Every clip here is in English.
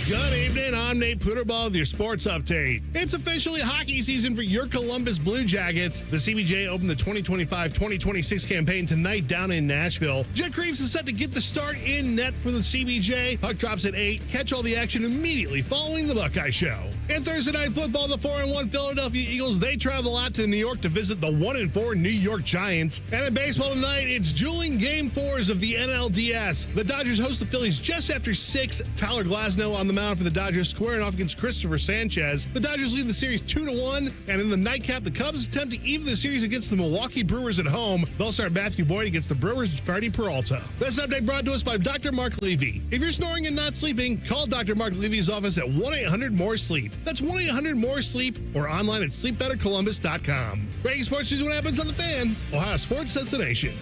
Good evening, I'm Nate Puderball with your sports update. It's officially hockey season for your Columbus Blue Jackets. The CBJ opened the 2025-2026 campaign tonight down in Nashville. Jet Creeves is set to get the start in net for the CBJ. Puck drops at 8. Catch all the action immediately following the Buckeye Show. And Thursday night football, the 4-1 Philadelphia Eagles, they travel out to New York to visit the 1-4 New York Giants. And in baseball tonight, it's dueling Game 4s of the NLDS. The Dodgers host the Phillies just after 6. Tyler Glasnow on the mound for the Dodgers, squaring off against Christopher Sanchez. The Dodgers lead the series 2-1, and in the nightcap, the Cubs attempt to even the series against the Milwaukee Brewers at home. They'll start Matthew Boyd against the Brewers' Freddie Peralta. This update brought to us by Dr. Mark Levy. If you're snoring and not sleeping, call Dr. Mark Levy's office at 1-800-MORE-SLEEP. That's 1-800-MORE-SLEEP or online at sleepbettercolumbus.com. Breaking sports news, what happens on the Fan, Ohio sports destination.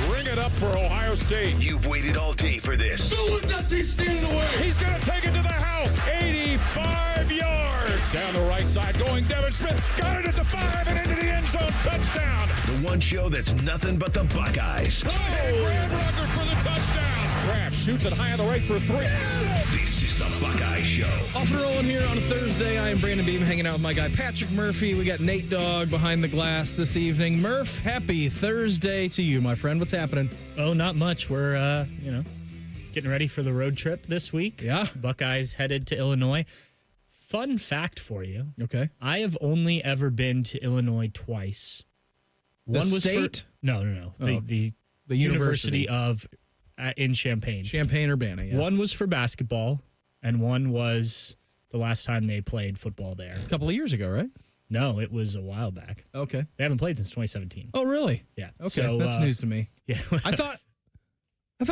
Ring it up for Ohio State. You've waited all day for this. He's going to take it to the house. 85 yards. Down the right side going Devin Smith. Got it at the 5 and into the end zone. Touchdown. The one show that's nothing but the Buckeyes. Oh! Graham Rucker for the touchdown. Graham shoots it high on the right for 3. This is the Buckeye Show. Off and rolling here on a Thursday. I am Brandon Beam hanging out with my guy Patrick Murphy. We got Nate Dogg behind the glass this evening. Murph, happy Thursday to you, my friend. What's happening? Oh, not much. We're, getting ready for the road trip this week. Yeah. Buckeyes headed to Illinois. Fun fact for you. Okay. I have only ever been to Illinois twice. One was state? No. Oh, The University of in Champaigne. Champaign-Urbana, yeah. One was for basketball, and one was the last time they played football there. A couple of years ago, right? No, it was a while back. Okay. They haven't played since 2017. Oh, really? Yeah. Okay, So, that's news to me. Yeah. I thought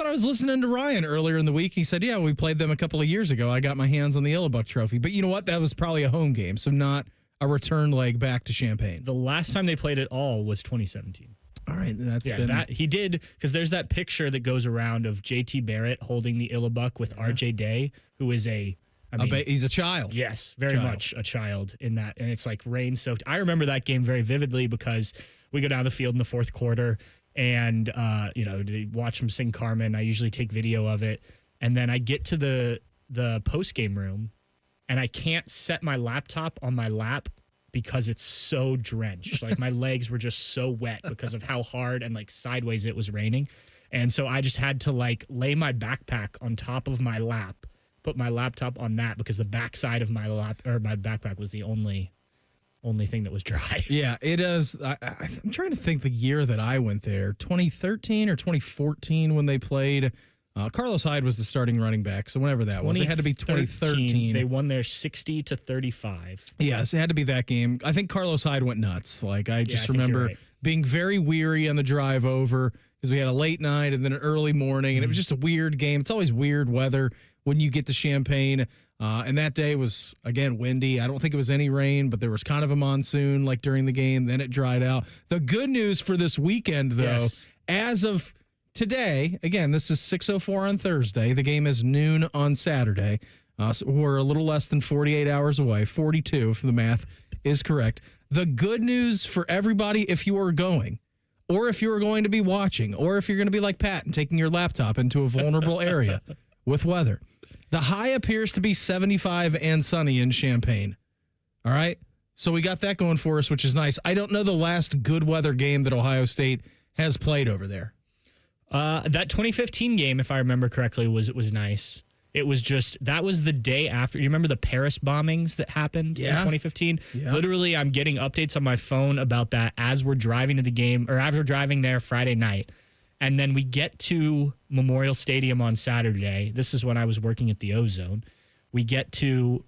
I was listening to Ryan earlier in the week. He said, yeah, we played them a couple of years ago. I got my hands on the Illibuck Trophy. But you know what? That was probably a home game, so not a return leg back to Champaign. The last time they played at all was 2017. All right, That he did, because there's that picture that goes around of J.T. Barrett holding the Illibuck with R.J. Day, who is he's a child. Yes, very much a child in that, and it's like rain-soaked. I remember that game very vividly because we go down the field in the fourth quarter, and to watch them sing Carmen. I usually take video of it, and then I get to the post-game room, and I can't set my laptop on my lap because it's so drenched. Like, my legs were just so wet because of how hard and, like, sideways it was raining. And so I just had to, like, lay my backpack on top of my lap, put my laptop on that because the backside of my my backpack was the only thing that was dry. Yeah, it is. I'm trying to think the year that I went there, 2013 or 2014 when they played. Carlos Hyde was the starting running back, so whenever that was, it had to be 2013. They won there 60-35. Yes, it had to be that game. I think Carlos Hyde went nuts. Like, I just remember being very weary on the drive over because we had a late night and then an early morning, and it was just a weird game. It's always weird weather when you get to Champaign. And that day was, again, windy. I don't think it was any rain, but there was kind of a monsoon like during the game. Then it dried out. The good news for this weekend, though, as of today, again, this is 6:04 on Thursday. The game is noon on Saturday. So we're a little less than 48 hours away, 42 if the math is correct. The good news for everybody, if you are going, or if you are going to be watching, or if you're going to be like Pat and taking your laptop into a vulnerable area with weather, the high appears to be 75 and sunny in Champaign. All right? So we got that going for us, which is nice. I don't know the last good weather game that Ohio State has played over there. That 2015 game, if I remember correctly, was nice. It was just, that was the day after. You remember the Paris bombings that happened in 2015? Yeah. Literally, I'm getting updates on my phone about that as we're driving to the game, or as we're driving there Friday night. And then we get to Memorial Stadium on Saturday. This is when I was working at the Ozone. We get to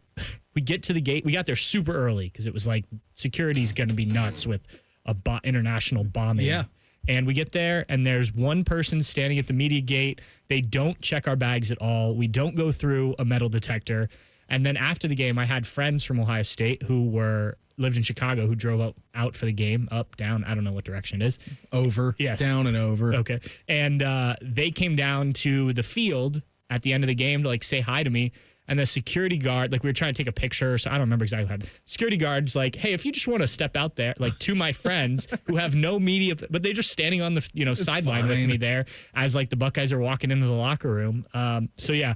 the gate. We got there super early because it was like security's going to be nuts with a international bombing. Yeah. And we get there, and there's one person standing at the media gate. They don't check our bags at all. We don't go through a metal detector. And then after the game, I had friends from Ohio State who lived in Chicago who drove out for the game, up, down, I don't know what direction it is. Over. Yes. Down and over. Okay. And they came down to the field at the end of the game to, like, say hi to me. And the security guard, like, we were trying to take a picture, so I don't remember exactly how. Security guard's like, hey, if you just want to step out there, like, to my friends who have no media, but they're just standing on the sideline with me there as, like, the Buckeyes are walking into the locker room. So, yeah,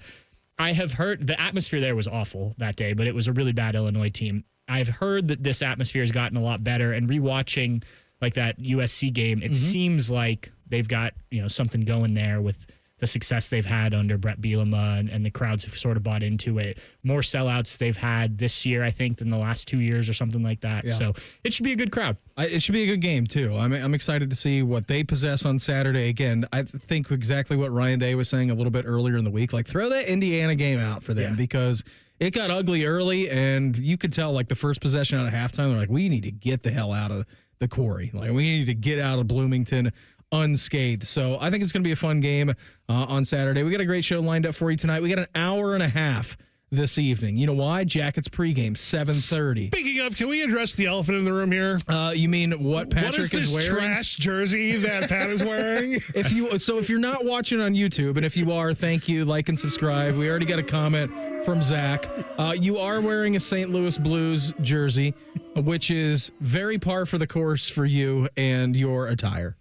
I have heard the atmosphere there was awful that day, but it was a really bad Illinois team. I've heard that this atmosphere has gotten a lot better, and rewatching like that USC game, it seems like they've got, something going there with the success they've had under Brett Bielema, and the crowds have sort of bought into it. More sellouts they've had this year, I think, than the last 2 years or something like that. Yeah. So it should be a good crowd. It should be a good game, too. I'm excited to see what they possess on Saturday. Again, I think exactly what Ryan Day was saying a little bit earlier in the week. Like, throw that Indiana game out for them because it got ugly early, and you could tell, like, the first possession out of halftime, they're like, we need to get the hell out of the quarry. Like, we need to get out of Bloomington unscathed. So I think it's going to be a fun game on Saturday. We got a great show lined up for you tonight. We got an hour and a half this evening. You know why? Jackets pregame, 7:30. Speaking of, can we address the elephant in the room here? You mean what Patrick is wearing? What is this trash jersey that Pat is wearing? If you're not watching on YouTube, and if you are, thank you, like and subscribe. We already got a comment from Zach. You are wearing a St. Louis Blues jersey, which is very par for the course for you and your attire.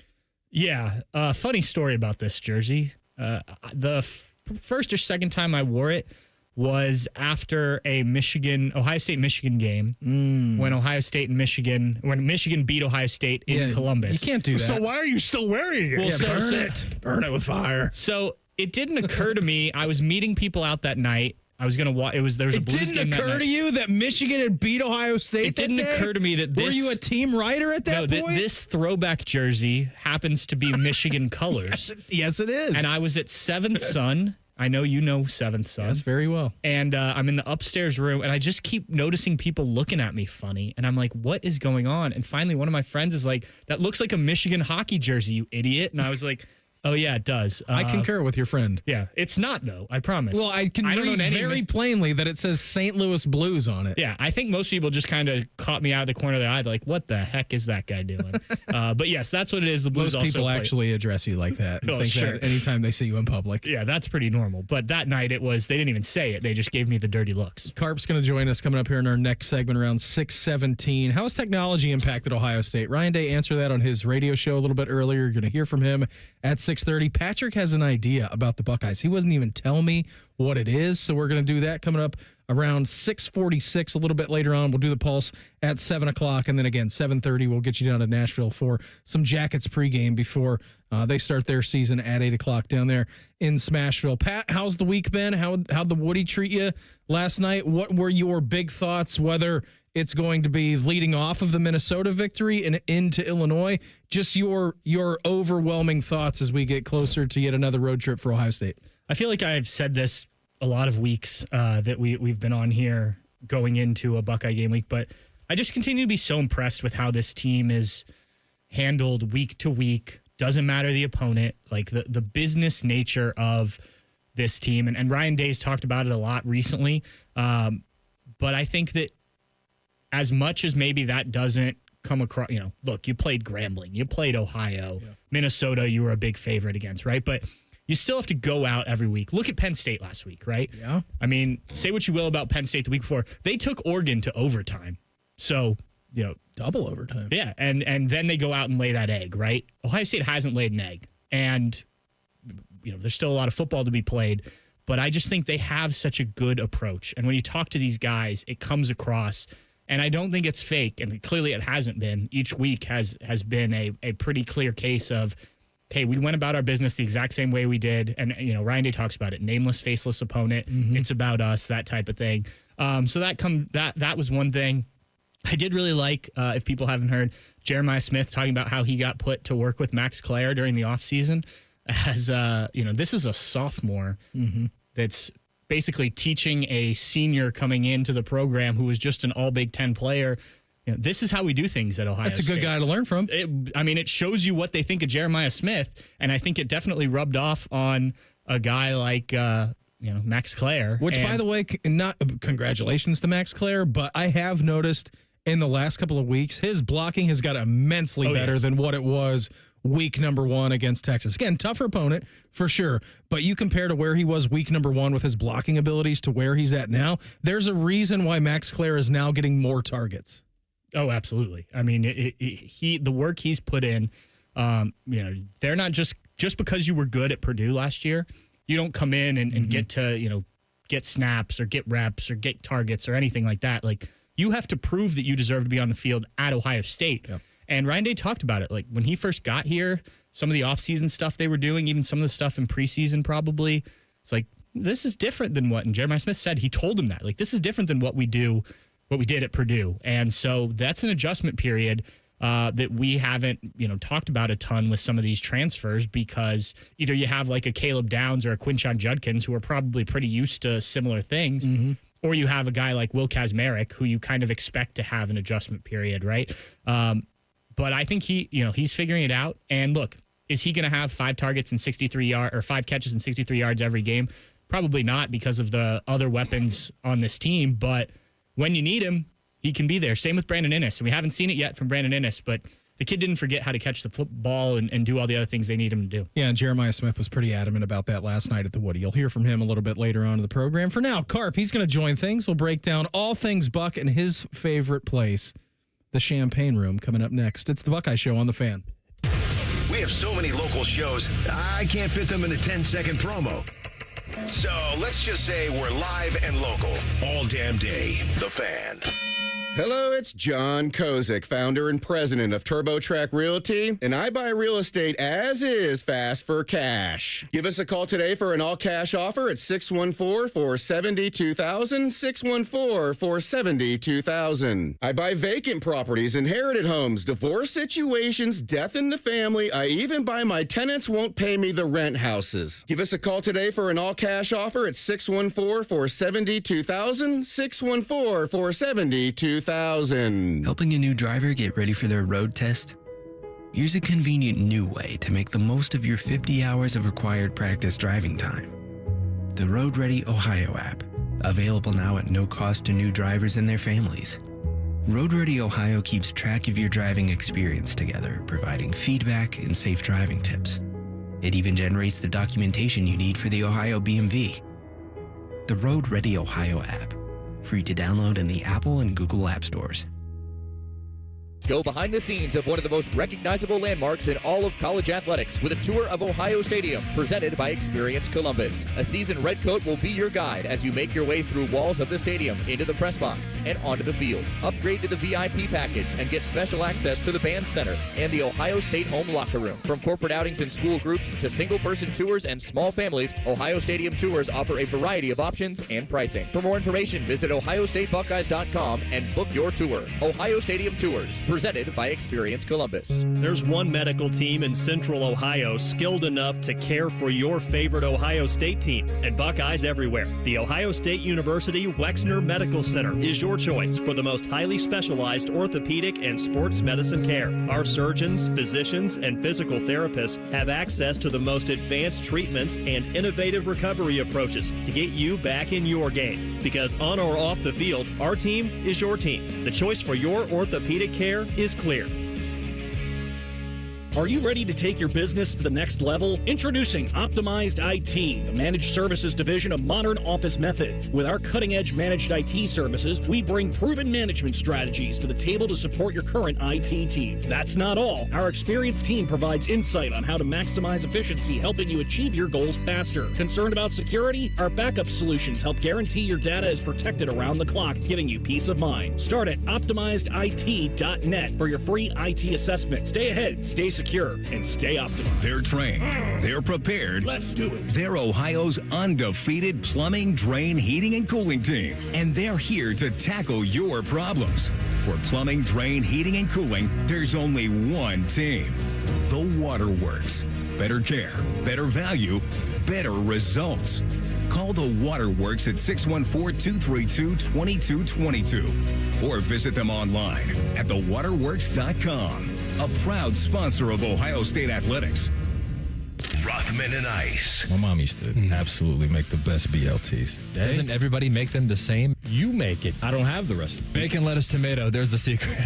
Yeah, funny story about this jersey. The first or second time I wore it was after a Ohio State-Michigan game when Michigan beat Ohio State in Columbus. You can't do that. So why are you still wearing it? Well, burn it with fire. So it didn't occur to me. I was meeting people out that night. I was going to watch. There was a Blues game that night. It didn't occur to you that Michigan had beat Ohio State It didn't occur to me that this... Were you a team writer at that point? This throwback jersey happens to be Michigan colors. Yes, it is. And I was at Seventh Son. I know you know Seventh Son. Yes, very well. And I'm in the upstairs room, and I just keep noticing people looking at me funny. And I'm like, what is going on? And finally, one of my friends is like, that looks like a Michigan hockey jersey, you idiot. And I was like... Oh, yeah, it does. I concur with your friend. Yeah, it's not, though. I promise. Well, I can read very plainly that it says St. Louis Blues on it. Yeah, I think most people just kind of caught me out of the corner of their eye. They're like, what the heck is that guy doing? But yes, that's what it is. The Blues most people actually address you like that. And think that anytime they see you in public. Yeah, that's pretty normal. But that night they didn't even say it. They just gave me the dirty looks. Carp's going to join us coming up here in our next segment around 6:17. How has technology impacted Ohio State? Ryan Day answered that on his radio show a little bit earlier. You're going to hear from him at 6:30. Patrick has an idea about the Buckeyes. He wasn't even telling me what it is, so we're going to do that coming up around 6:46 a little bit later on. We'll do the Pulse at 7 o'clock, and then again, 7:30, we'll get you down to Nashville for some Jackets pregame before they start their season at 8 o'clock down there in Smashville. Pat, how's the week been? How'd the Woody treat you last night? What were your big thoughts, whether it's going to be leading off of the Minnesota victory and into Illinois? Just your overwhelming thoughts as we get closer to yet another road trip for Ohio State. I feel like I've said this a lot of weeks that we've been on here going into a Buckeye game week, but I just continue to be so impressed with how this team is handled week to week. Doesn't matter the opponent, like the business nature of this team. And Ryan Day's talked about it a lot recently. But I think that as much as maybe that doesn't come across, look, you played Grambling, you played Ohio, Minnesota, you were a big favorite against, right? But you still have to go out every week. Look at Penn State last week, right? Yeah. I mean, say what you will about Penn State the week before. They took Oregon to overtime. So, double overtime. Yeah, and then they go out and lay that egg, right? Ohio State hasn't laid an egg. And, there's still a lot of football to be played. But I just think they have such a good approach. And when you talk to these guys, it comes across. And I don't think it's fake, and clearly it hasn't been. Each week has been a pretty clear case of, hey, we went about our business the exact same way we did. And, Ryan Day talks about it, nameless, faceless opponent. Mm-hmm. It's about us, that type of thing. So that was one thing. I did really like, if people haven't heard, Jeremiah Smith talking about how he got put to work with Max Clare during the offseason. As, this is a sophomore that's basically teaching a senior coming into the program who was just an all Big Ten player. This is how we do things at Ohio State. That's a good guy to learn from. It shows you what they think of Jeremiah Smith, and I think it definitely rubbed off on a guy like Max Clare. Which, by the way, not congratulations to Max Clare, but I have noticed in the last couple of weeks his blocking has got immensely better than what it was week number 1 against Texas. Again, tougher opponent for sure, but you compare to where he was week number 1 with his blocking abilities to where he's at now, there's a reason why Max Clare is now getting more targets. Oh, absolutely. I mean, the work he's put in, they're not just because you were good at Purdue last year, you don't come in and get to, get snaps or get reps or get targets or anything like that. Like, you have to prove that you deserve to be on the field at Ohio State. Yep. And Ryan Day talked about it. Like, when he first got here, some of the offseason stuff they were doing, even some of the stuff in preseason probably, it's like, this is different than what, and Jeremiah Smith said, he told him that. Like, this is different than what we did at Purdue. And so that's an adjustment period that we haven't, talked about a ton with some of these transfers, because either you have like a Caleb Downs or a Quinshon Judkins who are probably pretty used to similar things, or you have a guy like Will Kazmarek who you kind of expect to have an adjustment period, right? But I think he's figuring it out. And look, is he going to have 5 targets and 63 yards or 5 catches and 63 yards every game? Probably not, because of the other weapons on this team. But when you need him, he can be there. Same with Brandon Inniss. And we haven't seen it yet from Brandon Inniss, but the kid didn't forget how to catch the football and do all the other things they need him to do. Yeah, and Jeremiah Smith was pretty adamant about that last night at the Woody. You'll hear from him a little bit later on in the program. For now, Carp, he's going to join things. We'll break down all things Buck and his favorite place, the Champaigne Room, coming up next. It's the Buckeye Show on The Fan. We have so many local shows, I can't fit them in a 10-second promo. So let's just say we're live and local all damn day. The Fan. Hello, it's John Kozik, founder and president of TurboTrack Realty, and I buy real estate as is, fast for cash. Give us a call today for an all-cash offer at 614-470-2000, 614-470-2000. I buy vacant properties, inherited homes, divorce situations, death in the family. I even buy my tenants won't pay me the rent houses. Give us a call today for an all-cash offer at 614-470-2000, 614-470-2000. Helping a new driver get ready for their road test? Here's a convenient new way to make the most of your 50 hours of required practice driving time. The Road Ready Ohio app, available now at no cost to new drivers and their families. Road Ready Ohio keeps track of your driving experience together, providing feedback and safe driving tips. It even generates the documentation you need for the Ohio BMV. The Road Ready Ohio app, free to download in the Apple and Google App Stores. Go behind the scenes of one of the most recognizable landmarks in all of college athletics with a tour of Ohio Stadium presented by Experience Columbus. A seasoned redcoat will be your guide as you make your way through walls of the stadium, into the press box, and onto the field. Upgrade to the VIP package and get special access to the band center and the Ohio State home locker room. From corporate outings and school groups to single-person tours and small families, Ohio Stadium tours offer a variety of options and pricing. For more information, visit ohiostatebuckeyes.com and book your tour. Ohio Stadium Tours, presented by Experience Columbus. There's one medical team in Central Ohio skilled enough to care for your favorite Ohio State team, and Buckeyes everywhere. The Ohio State University Wexner Medical Center is your choice for the most highly specialized orthopedic and sports medicine care. Our surgeons, physicians, and physical therapists have access to the most advanced treatments and innovative recovery approaches to get you back in your game. Because on or off the field, our team is your team. The choice for your orthopedic care is clear. Are you ready to take your business to the next level? Introducing Optimized IT, the managed services division of Modern Office Methods. With our cutting-edge managed IT services, we bring proven management strategies to the table to support your current IT team. That's not all. Our experienced team provides insight on how to maximize efficiency, helping you achieve your goals faster. Concerned about security? Our backup solutions help guarantee your data is protected around the clock, giving you peace of mind. Start at OptimizedIT.net for your free IT assessment. Stay ahead, stay secure, and stay optimized. They're trained. They're prepared. Let's do it. They're Ohio's undefeated plumbing, drain, heating, and cooling team. And they're here to tackle your problems. For plumbing, drain, heating, and cooling, there's only one team. The Waterworks. Better care, better value, better results. Call the Waterworks at 614-232-2222 or visit them online at thewaterworks.com. A proud sponsor of Ohio State Athletics. Rothman and Ice. My mom used to absolutely make the best BLTs. Doesn't everybody make them the same? You make it. I don't have the recipe. Bacon, lettuce, tomato. There's the secret.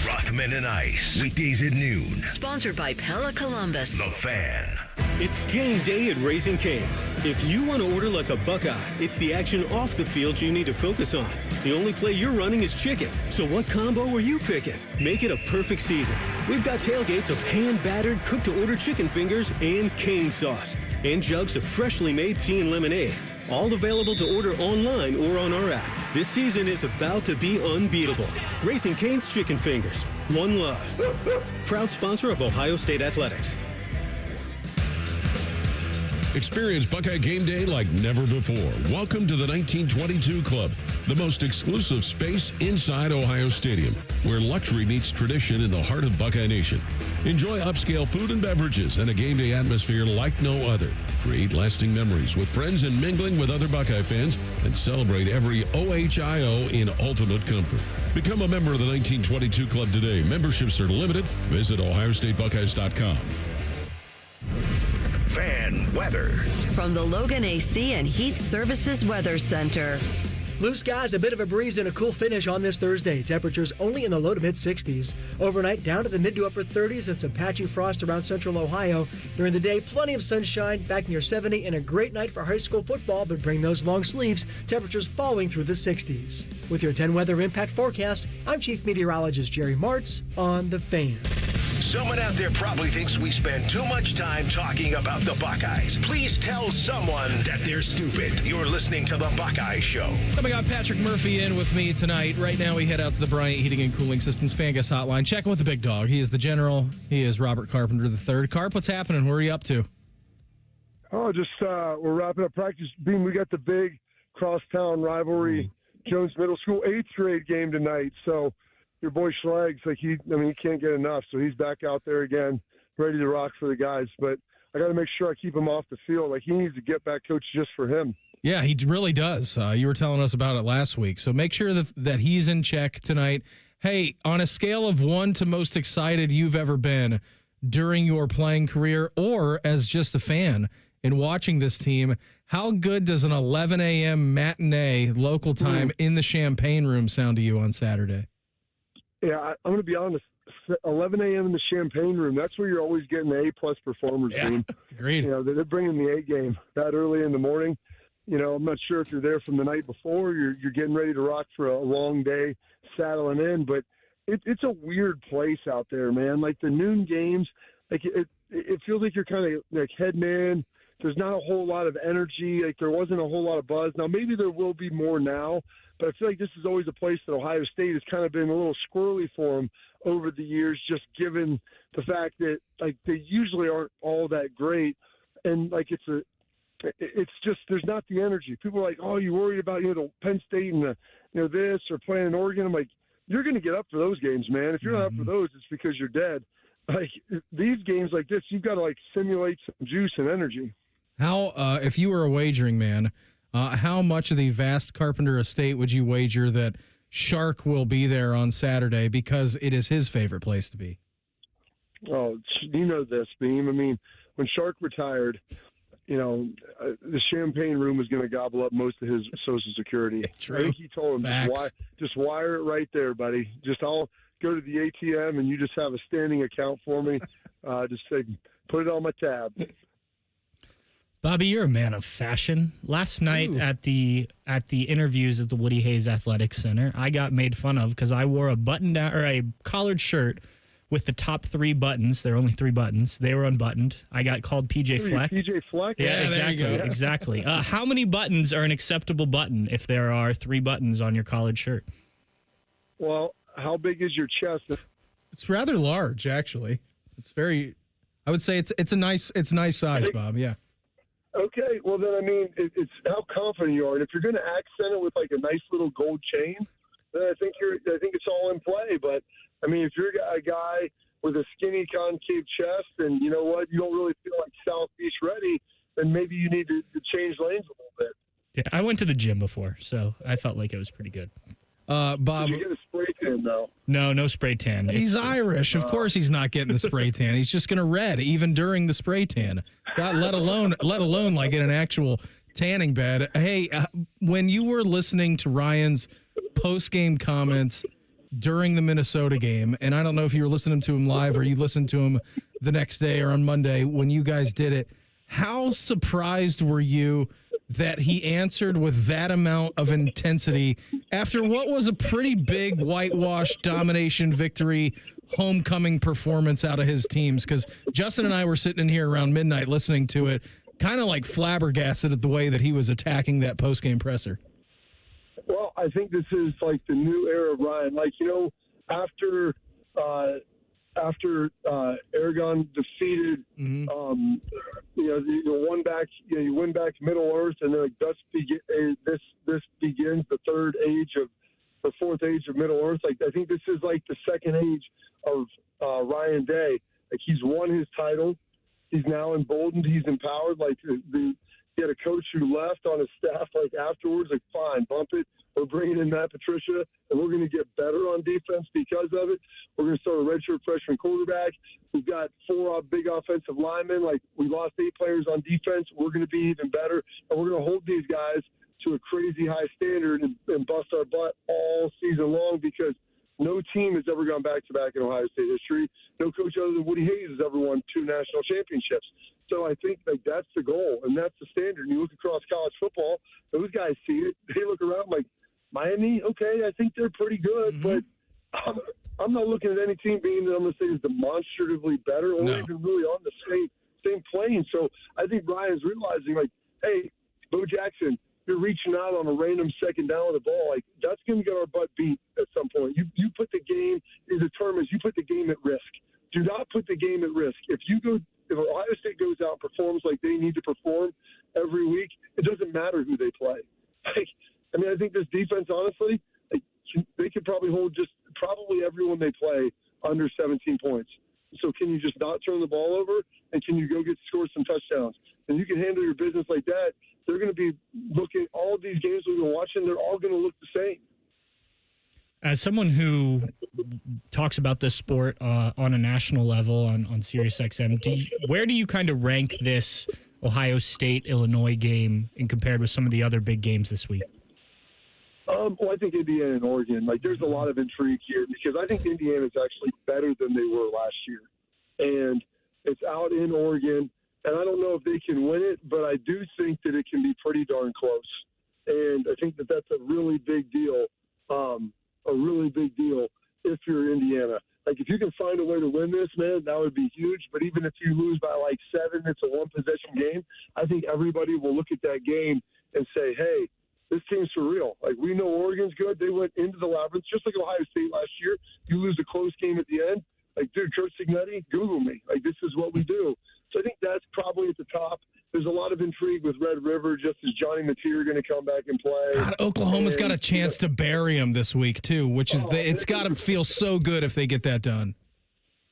Rothman and Ice. Weekdays at noon. Sponsored by Pella Columbus. The Fan. It's game day at Raising Cane's. If you want to order like a Buckeye, it's the action off the field you need to focus on. The only play you're running is chicken. So what combo are you picking? Make it a perfect season. We've got tailgates of hand-battered, cooked-to-order chicken fingers and cane sauce. And jugs of freshly made tea and lemonade. All available to order online or on our app. This season is about to be unbeatable. Raising Cane's Chicken Fingers. One love. Proud sponsor of Ohio State Athletics. Experience Buckeye game day like never before. Welcome to the 1922 Club, the most exclusive space inside Ohio Stadium, where luxury meets tradition in the heart of Buckeye Nation. Enjoy upscale food and beverages and a game day atmosphere like no other. Create lasting memories with friends and mingling with other Buckeye fans, and celebrate every OHIO in ultimate comfort. Become a member of the 1922 Club today. Memberships are limited. Visit OhioStateBuckeyes.com. Fan weather. From the Logan AC and Heat Services Weather Center. Blue skies, a bit of a breeze, and a cool finish on this Thursday. Temperatures only in the low to mid 60s. Overnight, down to the mid to upper 30s and some patchy frost around central Ohio. During the day, plenty of sunshine, back near 70, and a great night for high school football, but bring those long sleeves. Temperatures falling through the 60s. With your 10 weather impact forecast, I'm Chief Meteorologist Jerry Martz on The Fan. Someone out there probably thinks we spend too much time talking about the Buckeyes. Please tell someone that they're stupid. You're listening to The Buckeye Show. I got Patrick Murphy in with me tonight. Right now, we head out to the Bryant Heating and Cooling Systems Fan Guest Hotline. Checking with the big dog. He is the general. He is Robert Carpenter III. Carp, what's happening? Where are you up to? Oh, just we're wrapping up practice. Beam, we got the big crosstown rivalry, Jones Middle School 8th grade game tonight. So your boy Schlag's he can't get enough. So he's back out there again, ready to rock for the guys. But I got to make sure I keep him off the field. He needs to get back coach just for him. Yeah, he really does. You were telling us about it last week. So make sure that he's in check tonight. Hey, on a scale of 1 to most excited you've ever been during your playing career or as just a fan in watching this team, how good does an 11 a.m. matinee local time in the Champaigne room sound to you on Saturday? Yeah, I'm going to be honest. 11 a.m. in the Champaigne room, that's where you're always getting the A-plus performers, team. Agreed. They're bringing the A game that early in the morning. I'm not sure if you're there from the night before. You're getting ready to rock for a long day, saddling in. But it's a weird place out there, man. The noon games, it feels like you're kind of heading in. There's not a whole lot of energy. There wasn't a whole lot of buzz. Now, maybe there will be more now, but I feel like this is always a place that Ohio State has kind of been a little squirrely for them over the years, just given the fact that, they usually aren't all that great. And, it's just there's not the energy. People are like, oh, you worried about, the Penn State and the, this or playing in Oregon. I'm like, you're going to get up for those games, man. If you're not up for those, it's because you're dead. These games like this, you've got to, simulate some juice and energy. How, if you were a wagering man, how much of the vast Carpenter estate would you wager that Shark will be there on Saturday because it is his favorite place to be? Oh, you know this, Beam. When Shark retired, the Champaigne room was going to gobble up most of his Social Security. True. I think he told him, just wire it right there, buddy. I'll go to the ATM and you just have a standing account for me. Just say, put it on my tab. Bobby, you're a man of fashion. Last night at the interviews at the Woody Hayes Athletic Center, I got made fun of because I wore a button-down or a collared shirt with the top 3 buttons. There are only 3 buttons. They were unbuttoned. I got called PJ Fleck. PJ Fleck? Yeah, exactly. Exactly. How many buttons are an acceptable button if there are 3 buttons on your collared shirt? Well, how big is your chest? It's rather large, actually. It's very. I would say it's a nice size, Bob. Yeah. Okay, well then it's how confident you are, and if you're going to accent it with a nice little gold chain, then I think it's all in play. But if you're a guy with a skinny concave chest, and you know what, you don't really feel like South Beach ready, then maybe you need to change lanes a little bit. Yeah, I went to the gym before, so I felt like it was pretty good. Bob, did you get a spray tan though? No spray tan. He's Irish. Of course he's not getting the spray tan. He's just going to red even during the spray tan. Let alone in an actual tanning bed. Hey, when you were listening to Ryan's post-game comments during the Minnesota game, and I don't know if you were listening to him live or you listened to him the next day or on Monday when you guys did it, how surprised were you that he answered with that amount of intensity after what was a pretty big whitewash domination victory homecoming performance out of his teams? Because Justin and I were sitting in here around midnight listening to it, kind of like flabbergasted at the way that he was attacking that post-game presser. Well, I think this is like the new era of Ryan. Like, after Aragon defeated, you won back, you win back Middle Earth, and then this begins the fourth age of Middle Earth. Like, I think this is like the second age of Ryan Day. Like, he's won his title. He's now emboldened. He's empowered. Like, he had a coach who left on his staff, like, afterwards, like, fine, bump it. We're bringing in Matt Patricia, and we're going to get better on defense because of it. We're going to start a redshirt freshman quarterback. We've got 4 big offensive linemen. Like, we lost 8 players on defense. We're going to be even better, and we're going to hold these guys to a crazy high standard and bust our butt all season long, because no team has ever gone back-to-back in Ohio State history. No coach other than Woody Hayes has ever won 2 national championships. So I think, like, that's the goal, and that's the standard. And you look across college football, those guys see it. They look around like, Miami, okay, I think they're pretty good, but I'm not looking at any team being, I'm going to say, is demonstratively better or even really on the same plane. So I think Ryan's realizing, like, hey, Bo Jackson, you're reaching out on a random second down with the ball. Like, that's going to get our butt beat at some point. You put the game, the term is you put the game at risk. Do not put the game at risk. If Ohio State goes out and performs like they need to perform every week, it doesn't matter who they play. Like, I mean, I think this defense, honestly, they could probably hold probably everyone they play under 17 points. So can you just not turn the ball over, and can you go score some touchdowns? And you can handle your business like that. They're going to be looking – all of these games we've been watching, they're all going to look the same. As someone who talks about this sport on a national level on SiriusXM, where do you kind of rank this Ohio State-Illinois game in compared with some of the other big games this week? Well, I think Indiana and Oregon, like, there's a lot of intrigue here because I think Indiana is actually better than they were last year. And it's out in Oregon, and I don't know if they can win it, but I do think that it can be pretty darn close. And I think that that's a really big deal, if you're Indiana. Like, if you can find a way to win this, man, that would be huge. But even if you lose by, like, 7, it's a one-possession game, I think everybody will look at that game and say, hey, this team's for real. Like, we know Oregon's good. They went into the labyrinth, just like Ohio State last year. You lose a close game at the end. Like, dude, Kurt Signetti, Google me. Like, this is what we do. So I think that's probably at the top. There's a lot of intrigue with Red River, just as Johnny Mateer going to come back and play. God, Oklahoma's got a chance to bury him this week, too, which is it's got to feel so good if they get that done.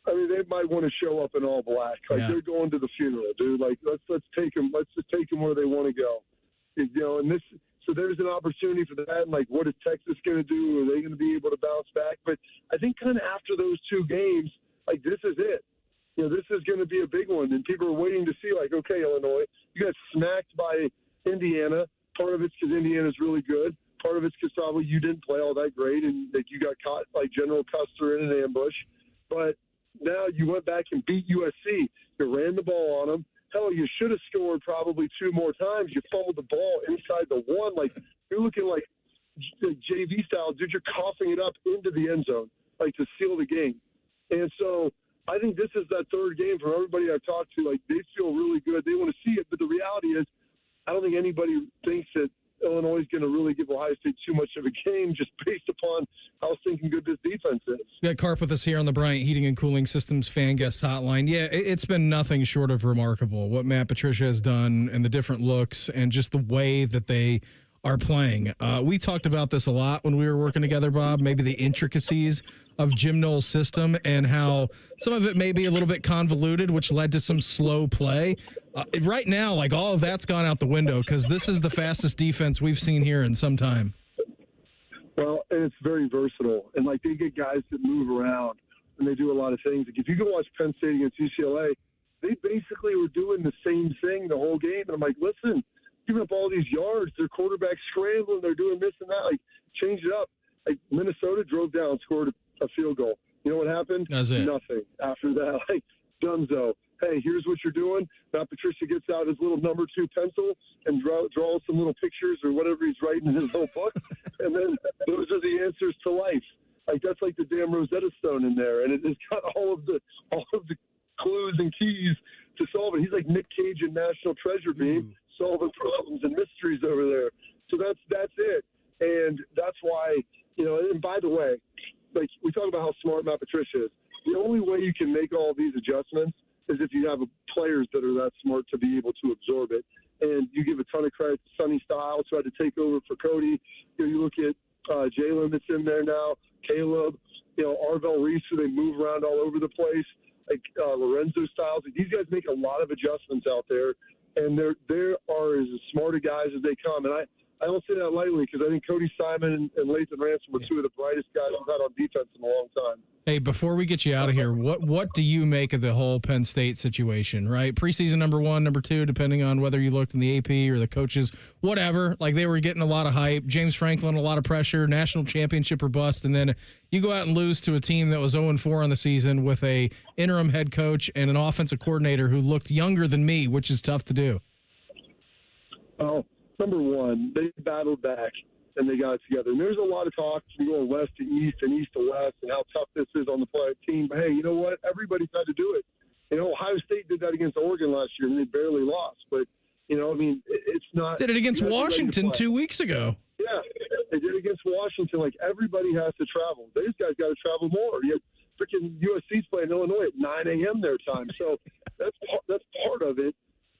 I mean, they might want to show up in all black. Like, they're going to the funeral, dude. Like, let's take them. Let's just take them where they want to go. So there's an opportunity for that. And, like, what is Texas going to do? Are they going to be able to bounce back? But I think kind of after those 2 games, like, this is it. This is going to be a big one. And people are waiting to see, like, okay, Illinois, you got smacked by Indiana. Part of it's because Indiana's really good. Part of it's because probably you didn't play all that great and that you got caught like General Custer in an ambush. But now you went back and beat USC. You ran the ball on them. Hell, you should have scored probably 2 more times. You fumbled the ball inside the 1. Like, you're looking like JV style. Dude, you're coughing it up into the end zone, like, to seal the game. And so I think this is that 3rd game from everybody I talked to. Like, they feel really good. They want to see it. But the reality is, I don't think anybody thinks that Illinois is going to really give Ohio State too much of a game just based upon how stinking good this defense is. We got Carp with us here on the Bryant Heating and Cooling Systems fan guest hotline. Yeah, it's been nothing short of remarkable what Matt Patricia has done and the different looks and just the way that they are playing. We talked about this a lot when we were working together, Bob, maybe the intricacies of Jim Knowles' system and how some of it may be a little bit convoluted, which led to some slow play. Right now, like, all of that's gone out the window because this is the fastest defense we've seen here in some time. Well, and it's very versatile. And, like, they get guys that move around and they do a lot of things. Like, if you go watch Penn State against UCLA, they basically were doing the same thing the whole game. And I'm like, listen, giving up all these yards, their quarterback's scrambling, they're doing this and that. Like, change it up. Like, Minnesota drove down, scored a field goal. You know what happened? That's it. Nothing after that. Like, dunzo. Hey, here's what you're doing. Matt Patricia gets out his little number 2 pencil and draws some little pictures or whatever he's writing in his little book. And then those are the answers to life. Like, that's like the damn Rosetta Stone in there. And it has got all of the clues and keys to solve it. He's like Nick Cage in National Treasure Beam, solving problems and mysteries over there. So that's it. And that's why, and by the way, like we talk about how smart Matt Patricia is. The only way you can make all these adjustments is if you have players that are that smart to be able to absorb it. And you give a ton of credit to Sonny Styles, who had to take over for Cody. You look at Jalen that's in there now, Caleb, Arvell Reese, who they move around all over the place, like Lorenzo Styles. Like, these guys make a lot of adjustments out there, and they are as smart a guys as they come. And I don't say that lightly because I think Cody Simon and Lathan Ransom were two of the brightest guys I've had on defense in a long time. Hey, before we get you out of here, what do you make of the whole Penn State situation, right? Preseason number 1, number 2, depending on whether you looked in the AP or the coaches, whatever. Like, they were getting a lot of hype. James Franklin, a lot of pressure, national championship or bust. And then you go out and lose to a team that was 0-4 on the season with a interim head coach and an offensive coordinator who looked younger than me, which is tough to do. Well, number one, they battled back and they got it together. And there's a lot of talk from going west to east and east to west and how tough this is on the team. But, hey, you know what? Everybody's had to do it. Ohio State did that against Oregon last year, and they barely lost. But, it's not. Did it against Washington 2 weeks ago. Yeah, they did it against Washington. Like, everybody has to travel. These guys got to travel more. You had freaking USC's playing Illinois at 9 a.m. their time. So that's part of it.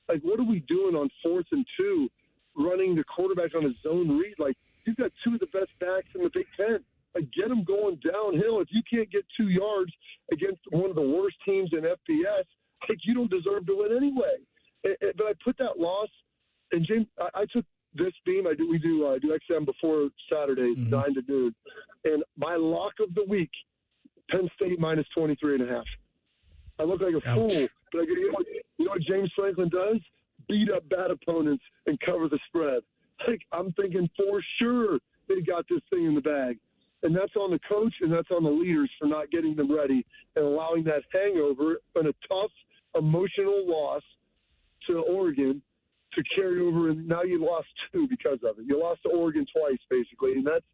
Like, what are we doing on 4th and 2, running the quarterback on a zone read? Like, you've got two of the best backs in the Big Ten. Like, get them going downhill. If you can't get 2 yards against one of the worst teams in FBS, like, you don't deserve to win anyway. But I put that loss, and James, I took this beam. We do XM before Saturday, 9 to noon. And my lock of the week, Penn State minus 23.5. I look like a fool, but you know what James Franklin does? Beat up bad opponents and cover the spread. Like, I'm thinking for sure they got this thing in the bag. And that's on the coach and that's on the leaders for not getting them ready and allowing that hangover and a tough emotional loss to Oregon to carry over. And now you lost 2 because of it. You lost to Oregon twice, basically. And that's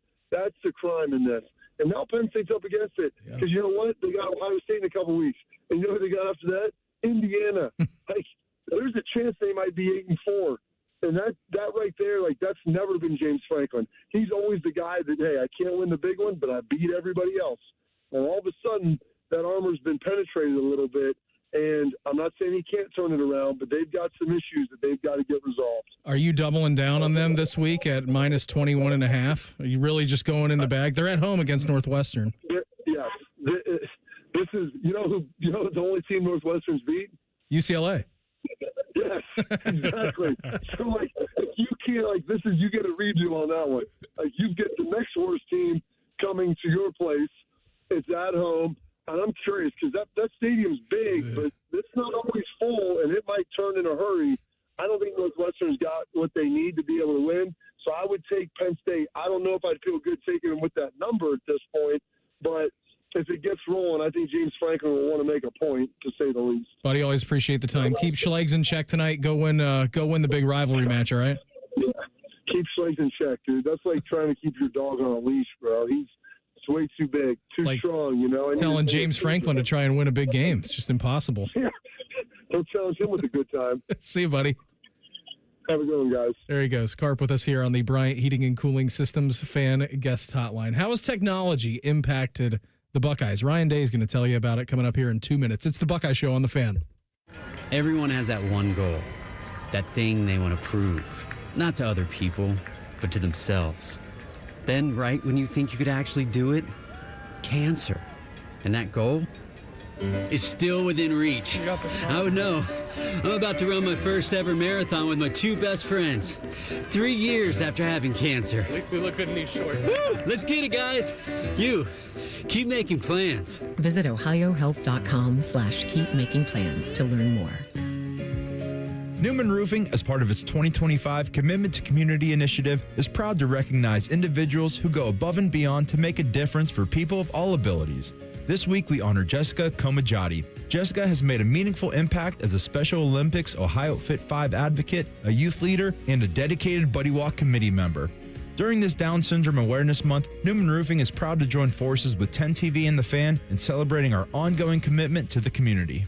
the crime in this. And now Penn State's up against it because you know what? They got Ohio State in a couple weeks. And you know who they got after that? Indiana. Like, there's a chance they might be 8-4. And that right there, like, that's never been James Franklin. He's always the guy that, hey, I can't win the big one, but I beat everybody else. Well, all of a sudden, that armor's been penetrated a little bit, and I'm not saying he can't turn it around, but they've got some issues that they've got to get resolved. Are you doubling down on them this week at minus 21.5? Are you really just going in the bag? They're at home against Northwestern. Yeah. This is, you know the only team Northwestern's beat? UCLA. Yes, exactly. So, like, you can't, like, you get a redo on that one. Like, you get the next worst team coming to your place. It's at home. And I'm curious because that stadium's big, but it's not always full, and it might turn in a hurry. I don't think Northwestern's got what they need to be able to win. So I would take Penn State. I don't know if I'd feel good taking them with that number at this point, but if it gets rolling, I think James Franklin will want to make a point, to say the least. Buddy, always appreciate the time. Keep Schlegs in check tonight. Go win the big rivalry match, all right? Yeah, keep Schlegs in check, dude. That's like trying to keep your dog on a leash, bro. It's way too big, too strong, you know? Telling James Franklin to try and win a big game. It's just impossible. Yeah. Don't challenge him with a good time. See you, buddy. Have a good one, guys. There he goes. Carp with us here on the Bryant Heating and Cooling Systems fan guest hotline. How has technology impacted the Buckeyes? Ryan Day is going to tell you about it coming up here in 2 minutes. It's the Buckeye Show on the Fan. Everyone has that one goal, that thing they want to prove, not to other people, but to themselves. Then, right when you think you could actually do it, cancer. And that goal is still within reach. I would know. I'm about to run my first ever marathon with my 2 best friends. 3 years after having cancer. At least we look good in these shorts. Woo! Let's get it, guys. You, keep making plans. Visit ohiohealth.com/keepmakingplans to learn more. Newman Roofing, as part of its 2025 Commitment to Community initiative, is proud to recognize individuals who go above and beyond to make a difference for people of all abilities. This week, we honor Jessica Komajati. Jessica has made a meaningful impact as a Special Olympics Ohio Fit 5 advocate, a youth leader, and a dedicated Buddy Walk committee member. During this Down Syndrome Awareness Month, Newman Roofing is proud to join forces with 10 TV and The Fan in celebrating our ongoing commitment to the community.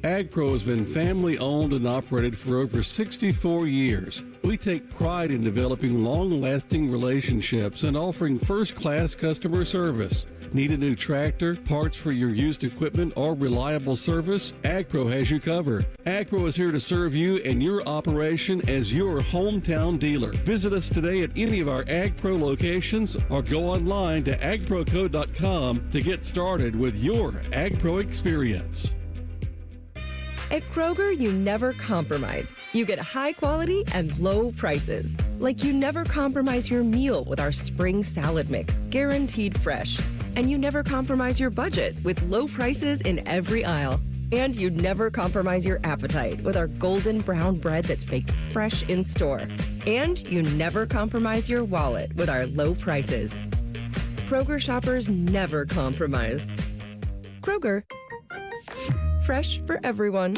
AgPro has been family-owned and operated for over 64 years. We take pride in developing long-lasting relationships and offering first-class customer service. Need a new tractor, parts for your used equipment, or reliable service? AgPro has you covered. AgPro is here to serve you and your operation as your hometown dealer. Visit us today at any of our AgPro locations or go online to agproco.com to get started with your AgPro experience. At Kroger, you never compromise. You get high quality and low prices. Like you never compromise your meal with our spring salad mix, guaranteed fresh. And you never compromise your budget with low prices in every aisle. And you never compromise your appetite with our golden brown bread that's baked fresh in store. And you never compromise your wallet with our low prices. Kroger shoppers never compromise. Kroger. Fresh for everyone.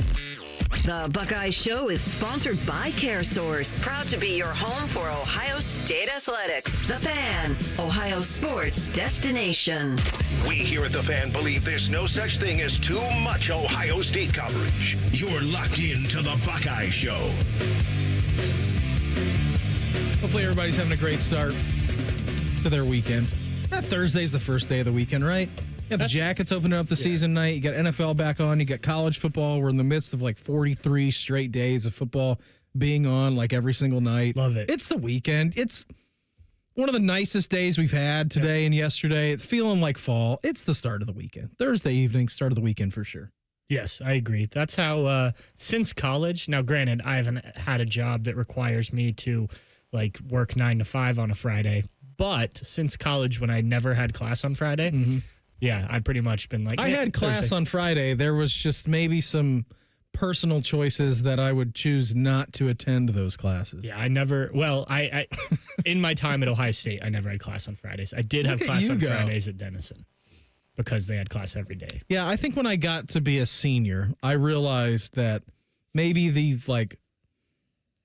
The Buckeye Show is sponsored by CareSource, proud to be your home for Ohio State athletics. The Fan, Ohio sports destination. We here at The Fan believe there's no such thing as too much Ohio State coverage. You're locked into The Buckeye Show. Hopefully everybody's having a great start to their weekend. That Thursday's the first day of the weekend, right? Yeah, the Jackets opening up the season night. You got NFL back on. You got college football. We're in the midst of like 43 straight days of football being on like every single night. Love it. It's the weekend. It's one of the nicest days we've had today and yesterday. It's feeling like fall. It's the start of the weekend. Thursday evening, start of the weekend for sure. Yes, I agree. That's how, since college, now granted, I haven't had a job that requires me to like work 9 to 5 on a Friday, but since college when I never had class on Friday, yeah, I've pretty much been like, I had class Thursday. on Friday. There was just maybe some personal choices that I would choose not to attend those classes. Yeah, I never, well, I in my time at Ohio State, I never had class on Fridays. I did have class on Fridays at Denison because they had class every day. Yeah, I think when I got to be a senior, I realized that maybe the like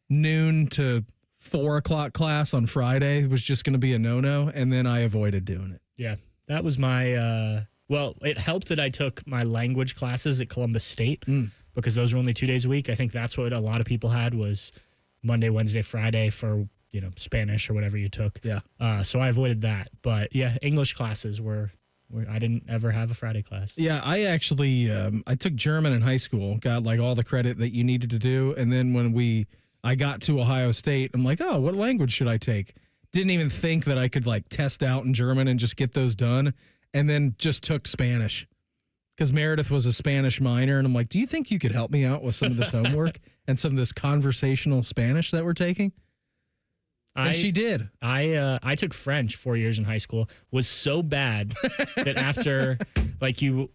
noon to 4 o'clock class on Friday was just going to be a no-no, and then I avoided doing it. Yeah. That was my, well, it helped that I took my language classes at Columbus State because those were only 2 days a week. I think that's what a lot of people had was Monday, Wednesday, Friday for, you know, Spanish or whatever you took. Yeah. So I avoided that. But, yeah, English classes were I didn't ever have a Friday class. Yeah, I actually, I took German in high school, got like all the credit that you needed to do. And then when I got to Ohio State, I'm like, oh, what language should I take? Didn't even think that I could like test out in German and just get those done. And then just took Spanish because Meredith was a Spanish minor. And I'm like, do you think you could help me out with some of this homework and some of this conversational Spanish that we're taking? And she did. I took French 4 years in high school, was so bad that after like you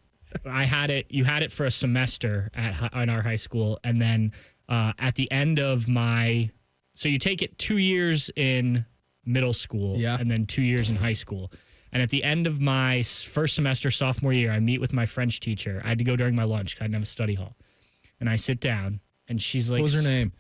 had it for a semester in our high school. And then at the end of so you take it 2 years in middle school and then 2 years in high school. And at the end of my first semester, sophomore year, I meet with my French teacher. I had to go during my lunch. I didn't have a study hall. And I sit down and she's like, what was her name?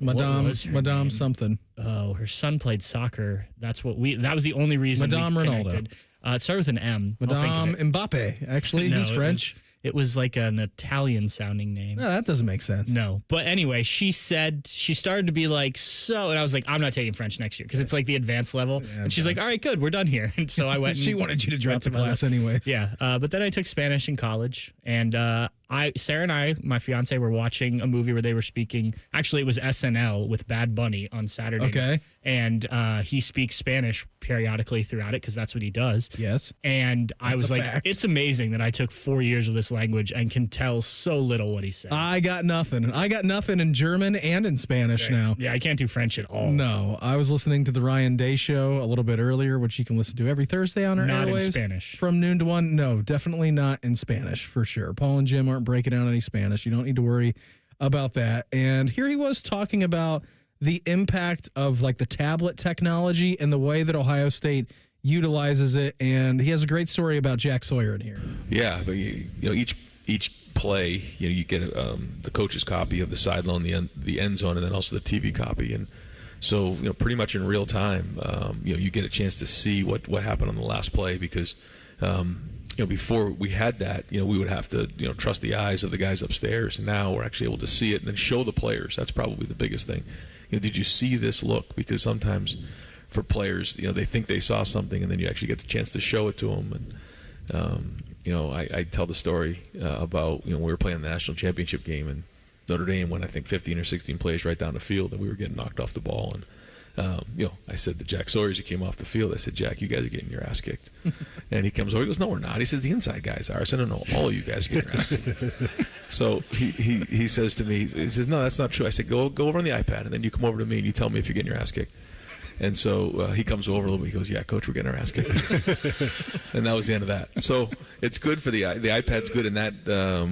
Madame something. Oh, her son played soccer. that was the only reason Madame we Ronaldo. connected. It started with an M. Madame Mbappe, actually. No, he's French. It was like an Italian-sounding name. No, that doesn't make sense. No. But anyway, she said, she started to be like, so, and I was like, I'm not taking French next year because it's like the advanced level. Yeah, and she's like, all right, good, we're done here. And so I went. She wanted you to drop the my class anyways. Yeah. But then I took Spanish in college. And Sarah and I, my fiance, were watching a movie where they were speaking. Actually, it was SNL with Bad Bunny on Saturday. Okay. night. And he speaks Spanish periodically throughout it because that's what he does. Yes. And I That's was a like, fact. it's amazing that I took 4 years of this language and can tell so little what he said. I got nothing. I got nothing in German and in Spanish now. Yeah, I can't do French at all. No, I was listening to the Ryan Day Show a little bit earlier, which you can listen to every Thursday on our Not in airwaves Spanish. from noon to 1. No, definitely not in Spanish for sure. Paul and Jim aren't breaking down any Spanish. You don't need to worry about that. And here he was talking about the impact of like the tablet technology and the way that Ohio State utilizes it. And he has a great story about Jack Sawyer in here. Yeah, but you know each play, you get the coach's copy of the sideline, the end zone, and then also the TV copy, and so pretty much in real time, you get a chance to see what happened on the last play because before we had that, we would have to, trust the eyes of the guys upstairs. And now we're actually able to see it and then show the players. That's probably the biggest thing. Did you see this look? Because sometimes for players, they think they saw something, and then you actually get the chance to show it to them. And I tell the story about we were playing the national championship game, and Notre Dame went, I think, 15 or 16 plays right down the field, and we were getting knocked off the ball. And I said to Jack Sawyer as he came off the field, I said, Jack, you guys are getting your ass kicked. And he comes over, he goes, no, we're not. He says, the inside guys are. I said, no, all of you guys are getting your ass kicked. So he says to me, he says, no, that's not true. I said, go over on the iPad, and then you come over to me and you tell me if you're getting your ass kicked. And so he comes over a little bit. He goes, yeah, Coach, we're getting our ass kicked. And that was the end of that. So it's good for the iPad's good in that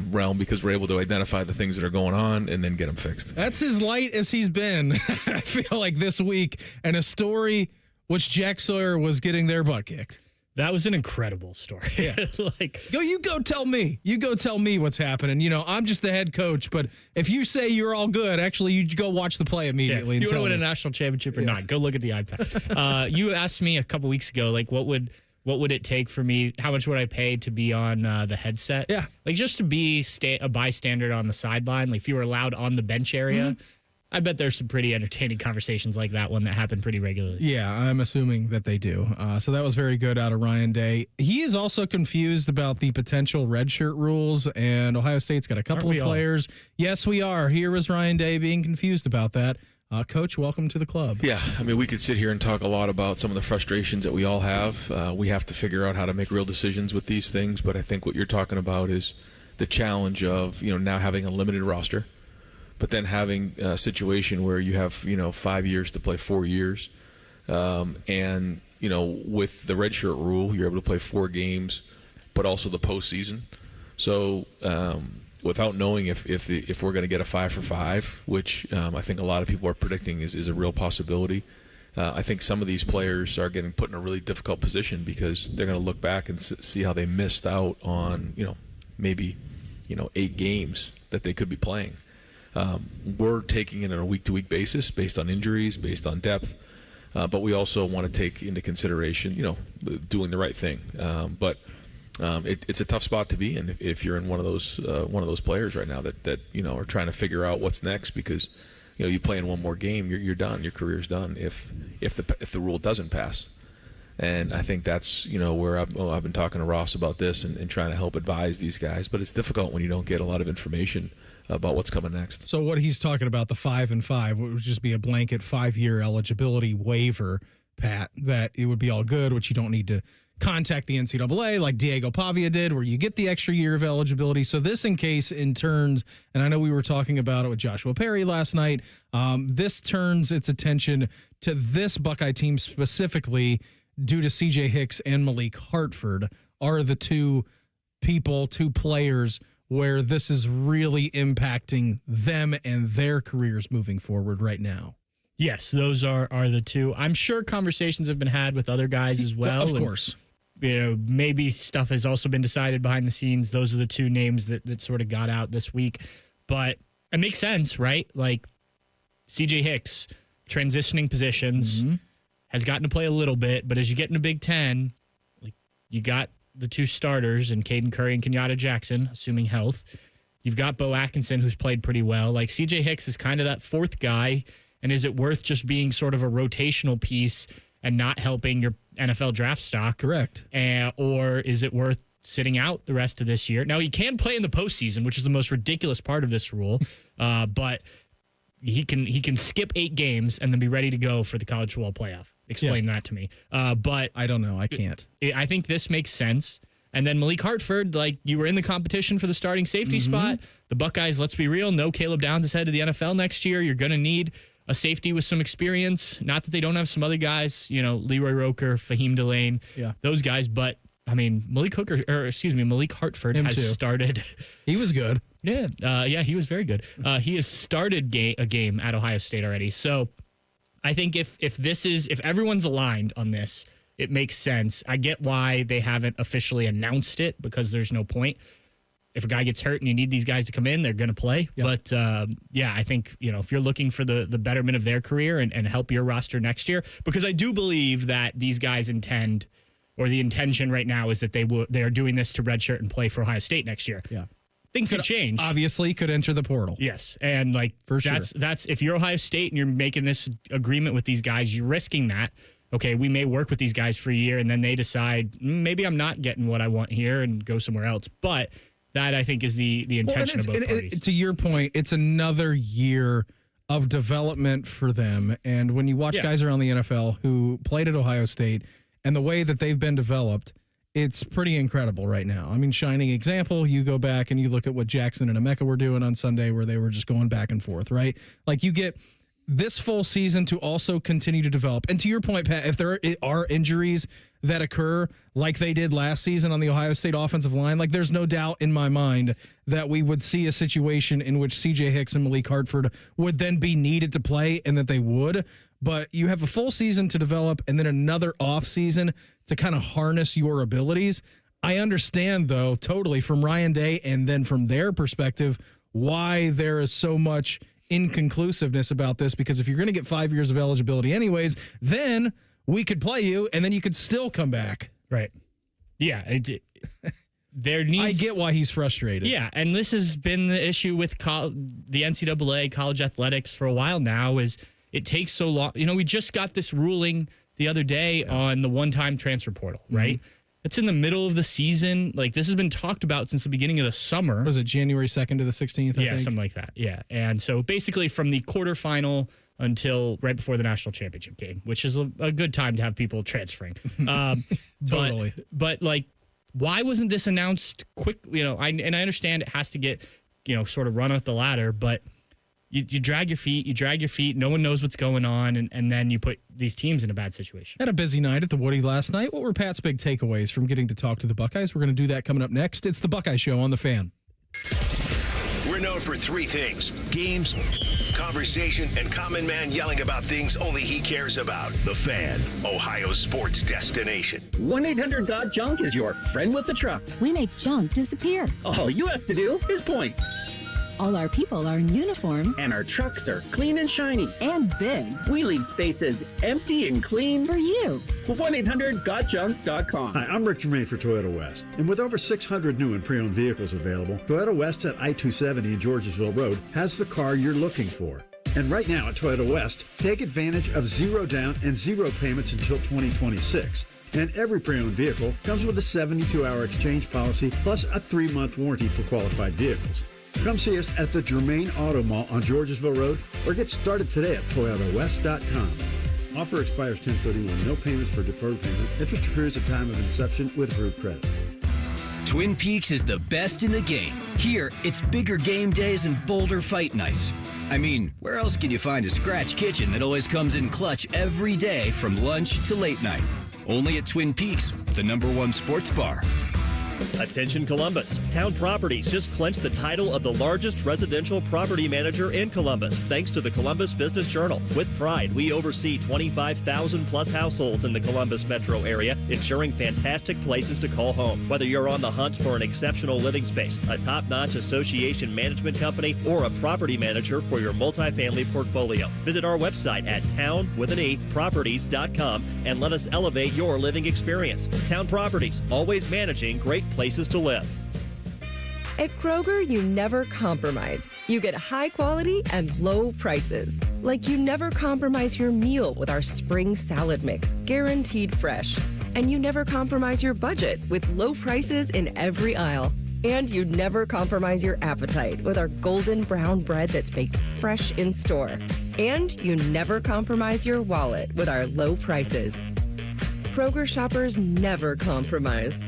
realm because we're able to identify the things that are going on and then get them fixed. That's as light as he's been, I feel like, this week. And a story which Jack Sawyer was getting their butt kicked. That was an incredible story. Yeah. You go tell me. You go tell me what's happening. I'm just the head coach, but if you say you're all good, actually, you go watch the play immediately. Yeah. And you want to win a national championship or not? Go look at the iPad. You asked me a couple weeks ago, what would it take for me? How much would I pay to be on the headset? Yeah, just to be a bystander on the sideline. If you were allowed on the bench area. Mm-hmm. I bet there's some pretty entertaining conversations like that one that happen pretty regularly. Yeah, I'm assuming that they do. So that was very good out of Ryan Day. He is also confused about the potential redshirt rules, and Ohio State's got a couple of players. Yes, we are. Here was Ryan Day being confused about that. Coach, welcome to the club. Yeah, we could sit here and talk a lot about some of the frustrations that we all have. We have to figure out how to make real decisions with these things, but I think what you're talking about is the challenge of now having a limited roster. But then having a situation where you have 5 years to play 4 years, and with the redshirt rule, you're able to play 4 games, but also the postseason. So without knowing if we're going to get a 5-for-5, which I think a lot of people are predicting is a real possibility, I think some of these players are getting put in a really difficult position because they're going to look back and see how they missed out on maybe 8 games that they could be playing. We're taking it on a week-to-week basis based on injuries, based on depth, but we also want to take into consideration, doing the right thing. But it's a tough spot to be in if you're in one of those players right now that are trying to figure out what's next because you play in one more game, you're done, your career's done if the rule doesn't pass. And I think that's where I've been talking to Ross about this and trying to help advise these guys, but it's difficult when you don't get a lot of information about what's coming next. So what he's talking about, the 5-and-5, would just be a blanket 5-year eligibility waiver, Pat, that it would be all good, which you don't need to contact the NCAA like Diego Pavia did, where you get the extra year of eligibility. So this in case in turns, and I know we were talking about it with Joshua Perry last night, this turns its attention to this Buckeye team specifically due to C.J. Hicks and Malik Hartford are the two players where this is really impacting them and their careers moving forward right now. Yes, those are the two. I'm sure conversations have been had with other guys as well. Of course. Maybe stuff has also been decided behind the scenes. Those are the two names that sort of got out this week. But it makes sense, right? C.J. Hicks, transitioning positions, has gotten to play a little bit, but as you get into Big Ten, you got the two starters in Caden Curry and Kenyatta Jackson, assuming health. You've got Bo Atkinson, who's played pretty well. C.J. Hicks is kind of that fourth guy, and is it worth just being sort of a rotational piece and not helping your NFL draft stock? Correct. Or is it worth sitting out the rest of this year? Now, he can play in the postseason, which is the most ridiculous part of this rule, but he can skip 8 games and then be ready to go for the college football playoff. Explain that to me. But I don't know. I can't. I think this makes sense. And then Malik Hartford, you were in the competition for the starting safety spot. The Buckeyes, let's be real, no Caleb Downs is headed to the NFL next year. You're going to need a safety with some experience. Not that they don't have some other guys, Leroy Roker, Fahim Delane, those guys. But, Malik Hartford has started. He was good. Yeah, he was very good. He has started a game at Ohio State already. So I think if everyone's aligned on this, it makes sense. I get why they haven't officially announced it because there's no point. If a guy gets hurt and you need these guys to come in, they're going to play. Yep. But, I think, if you're looking for the betterment of their career and help your roster next year, because I do believe that these guys intend or the intention right now is that they are doing this to redshirt and play for Ohio State next year. Yeah. Things could change. Obviously, could enter the portal. Yes, and like that's if you're Ohio State and you're making this agreement with these guys, you're risking that. Okay, we may work with these guys for a year, and then they decide maybe I'm not getting what I want here and go somewhere else. But that I think is the intention of both parties. To your point, it's another year of development for them. And when you watch guys around the NFL who played at Ohio State and the way that they've been developed, it's pretty incredible right now. I mean, shining example, you go back and you look at what Jackson and Emeka were doing on Sunday where they were just going back and forth, right? Like you get this full season to also continue to develop. And to your point, Pat, if there are injuries that occur like they did last season on the Ohio State offensive line, like there's no doubt in my mind that we would see a situation in which C.J. Hicks and Malik Hartford would then be needed to play and that they would. But you have a full season to develop and then another off season to kind of harness your abilities. I understand, though, totally from Ryan Day and then from their perspective, why there is so much inconclusiveness about this, because if you're going to get 5 years of eligibility anyways, then we could play you and then you could still come back. Right. Yeah. There needs. I get why he's frustrated. Yeah, and this has been the issue with the NCAA, college athletics for a while now, is it takes so long. You know, we just got this ruling the other day on the one-time transfer portal, right? Mm-hmm. It's in the middle of the season. Like, this has been talked about since the beginning of the summer. Was it January 2nd to the 16th, I think? Something like that, yeah. And so basically from the quarterfinal until right before the national championship game, which is a good time to have people transferring. Totally. But like, why wasn't this announced quick? You know, I understand it has to get, sort of run up the ladder, but you drag your feet. No one knows what's going on, and then you put these teams in a bad situation. Had a busy night at the Woody last night. What were Pat's big takeaways from getting to talk to the Buckeyes? We're going to do that coming up next. It's the Buckeye Show on The Fan. We're known for three things: games, conversation, and common man yelling about things only he cares about. The Fan, Ohio sports destination. 1-800-GOT-JUNK is your friend with the truck. We make junk disappear. All you have to do is point. All our people are in uniforms. And our trucks are clean and shiny. And big. We leave spaces empty and clean. For you. 1-800-GOT-JUNK.com. Hi, I'm Rick Germain for Toyota West. And with over 600 new and pre-owned vehicles available, Toyota West at I-270 and Georgesville Road has the car you're looking for. And right now at Toyota West, take advantage of 0 down and 0 payments until 2026. And every pre-owned vehicle comes with a 72-hour exchange policy plus a 3-month warranty for qualified vehicles. Come see us at the Germain Auto Mall on Georgesville Road or get started today at ToyotaWest.com. Offer expires 10/31. No payments for deferred payment. Interest accrues at time of inception with approved credit. Twin Peaks is the best in the game. Here, it's bigger game days and bolder fight nights. I mean, where else can you find a scratch kitchen that always comes in clutch every day from lunch to late night? Only at Twin Peaks, the #1 sports bar. Attention Columbus. Town Properties just clinched the title of the largest residential property manager in Columbus, thanks to the Columbus Business Journal. With pride, we oversee 25,000 plus households in the Columbus metro area, ensuring fantastic places to call home. Whether you're on the hunt for an exceptional living space, a top-notch association management company, or a property manager for your multifamily portfolio, visit our website at town.properties.com and let us elevate your living experience. Town Properties, always managing great places to live. At Kroger, you never compromise. You get high quality and low prices. Like you never compromise your meal with our spring salad mix, guaranteed fresh. And you never compromise your budget with low prices in every aisle. And you never compromise your appetite with our golden brown bread that's baked fresh in store. And you never compromise your wallet with our low prices. Kroger shoppers never compromise.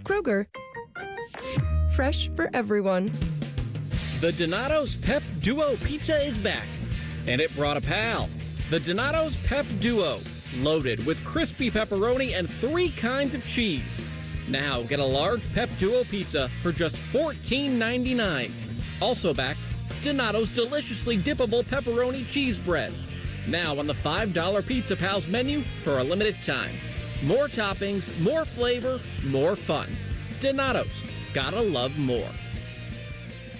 Kroger, fresh for everyone. The Donato's Pep Duo Pizza is back, and it brought a pal. The Donato's Pep Duo, loaded with crispy pepperoni and 3 kinds of cheese. Now get a large Pep Duo pizza for just $14.99. Also back, Donato's deliciously dippable pepperoni cheese bread. Now on the $5 Pizza Pals menu for a limited time. More toppings, more flavor, more fun. Donato's. Gotta love more.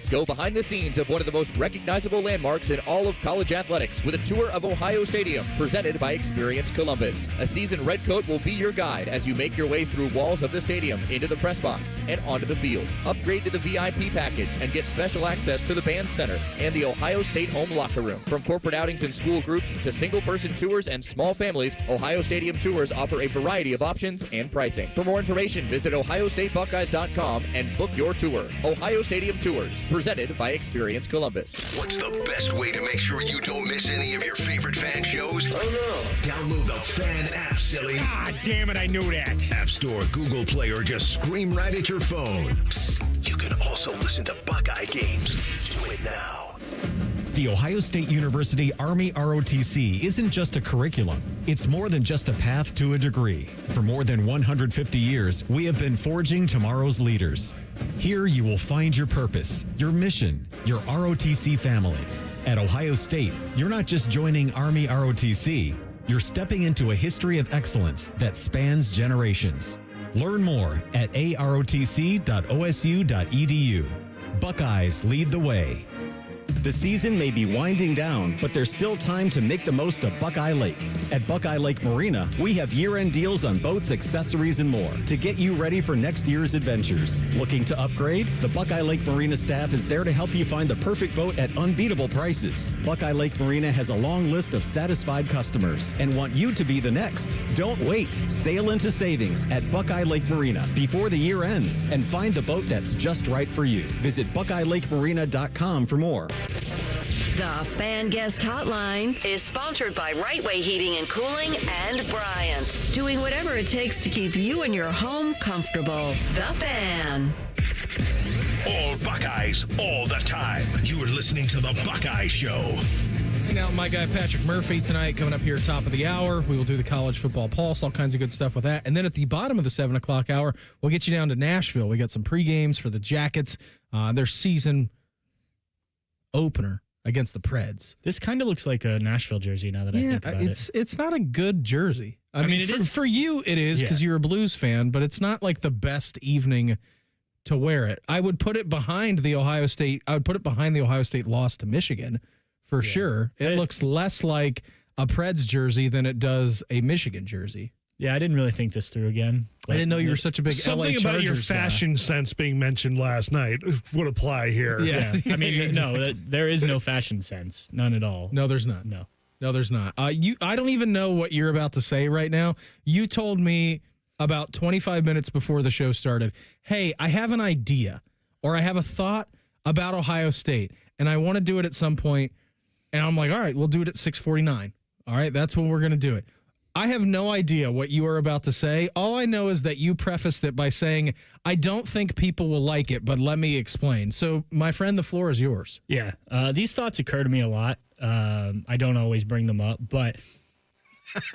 Go behind the scenes of one of the most recognizable landmarks in all of college athletics with a tour of Ohio Stadium presented by Experience Columbus. A seasoned redcoat will be your guide as you make your way through walls of the stadium, into the press box, and onto the field. Upgrade to the VIP package and get special access to the band center and the Ohio State home locker room. From corporate outings and school groups to single-person tours and small families, Ohio Stadium Tours offer a variety of options and pricing. For more information, visit ohiostatebuckeyes.com and book your tour. Ohio Stadium Tours, presented by Experience Columbus. What's the best way to make sure you don't miss any of your favorite fan shows? Oh no! Download the Fan app, silly. Ah, damn it, I knew that. App Store, Google Play, or just scream right at your phone. Psst, you can also listen to Buckeye games. Do it now. The Ohio State University Army ROTC isn't just a curriculum. It's more than just a path to a degree. For more than 150 years, we have been forging tomorrow's leaders. Here you will find your purpose, your mission, your ROTC family. At Ohio State, you're not just joining Army ROTC, you're stepping into a history of excellence that spans generations. Learn more at arotc.osu.edu. Buckeyes lead the way. The season may be winding down, but there's still time to make the most of Buckeye Lake. At Buckeye Lake Marina, we have year-end deals on boats, accessories, and more to get you ready for next year's adventures. Looking to upgrade? The Buckeye Lake Marina staff is there to help you find the perfect boat at unbeatable prices. Buckeye Lake Marina has a long list of satisfied customers and want you to be the next. Don't wait. Sail into savings at Buckeye Lake Marina before the year ends and find the boat that's just right for you. Visit BuckeyeLakeMarina.com for more. The Fan Guest Hotline is sponsored by Right Way Heating and Cooling and Bryant, doing whatever it takes to keep you and your home comfortable. The Fan. All Buckeyes, all the time. You are listening to The Buckeye Show. Hang out with my guy Patrick Murphy tonight, coming up here top of the hour. We will do the college football pulse, all kinds of good stuff with that. And then at the bottom of the 7 o'clock hour, we'll get you down to Nashville. We got some pre-games for the Jackets, their season opener against the Preds. This kind of looks like a Nashville jersey now that I think about it. It's not a good jersey. I mean it is for you. It is because you're a Blues fan, but it's not like the best evening to wear it. I would put it behind the Ohio State. I would put it behind the Ohio State loss to Michigan for sure. It looks less like a Preds jersey than it does a Michigan jersey. Yeah, I didn't really think this through again. I didn't know you were such a big Something LA about your Chargers fashion sense being mentioned last night would apply here. Yeah. I mean, no, there is no fashion sense. None at all. No, there's not. No, there's not. I don't even know what you're about to say right now. You told me about 25 minutes before the show started, hey, I have an idea or I have a thought about Ohio State, and I want to do it at some point. And I'm like, all right, we'll do it at 6:49. All right, that's when we're going to do it. I have no idea what you are about to say. All I know is that you prefaced it by saying, I don't think people will like it, but let me explain. So, my friend, the floor is yours. Yeah. These thoughts occur to me a lot. I don't always bring them up, but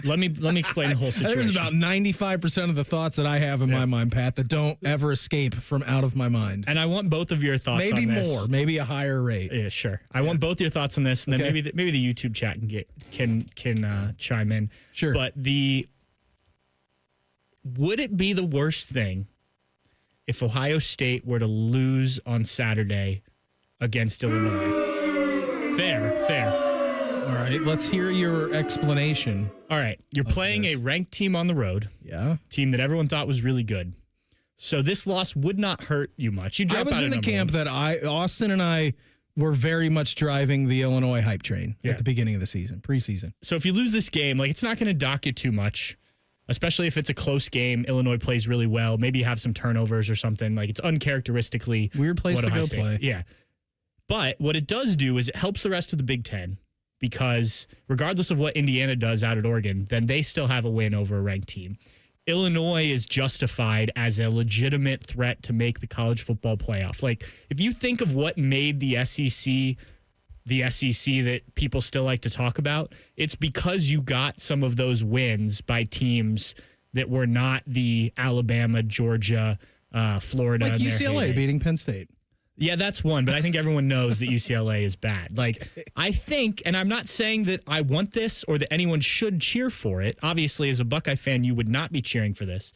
let me explain the whole situation. There's about 95% of the thoughts that I have in my mind, Pat, that don't ever escape from out of my mind. And I want both of your thoughts maybe on this. Maybe more, maybe a higher rate. Yeah, sure. I want both your thoughts on this, and then maybe the YouTube chat can chime in. Sure. But would it be the worst thing if Ohio State were to lose on Saturday against Illinois? Fair. All right, let's hear your explanation. All right, you're playing a ranked team on the road. Yeah. Team that everyone thought was really good. So this loss would not hurt you much. You drop I was out in of the camp that Austin and I were very much driving the Illinois hype train at the beginning of the season, preseason. So if you lose this game, it's not going to dock you too much, especially if it's a close game. Illinois plays really well. Maybe you have some turnovers or something. It's uncharacteristically weird place to Ohio go State. play. Yeah. But what it does do is it helps the rest of the Big Ten, because regardless of what Indiana does out at Oregon, then they still have a win over a ranked team. Illinois is justified as a legitimate threat to make the college football playoff. If you think of what made the SEC that people still like to talk about, it's because you got some of those wins by teams that were not the Alabama, Georgia, Florida. Like UCLA beating Penn State. Yeah, that's one, but I think everyone knows that UCLA is bad. I think, and I'm not saying that I want this or that anyone should cheer for it. Obviously, as a Buckeye fan, you would not be cheering for this.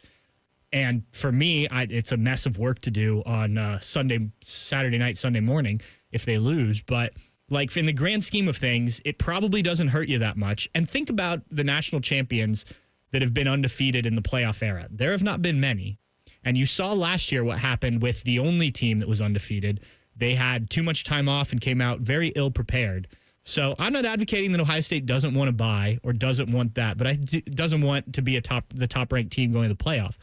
And for me, it's a mess of work to do on Saturday night, Sunday morning if they lose. But like in the grand scheme of things, it probably doesn't hurt you that much. And think about the national champions that have been undefeated in the playoff era. There have not been many. And you saw last year what happened with the only team that was undefeated. They had too much time off and came out very ill prepared. So I'm not advocating that Ohio State doesn't want to bye or doesn't want that, but doesn't want to be the top ranked team going to the playoff.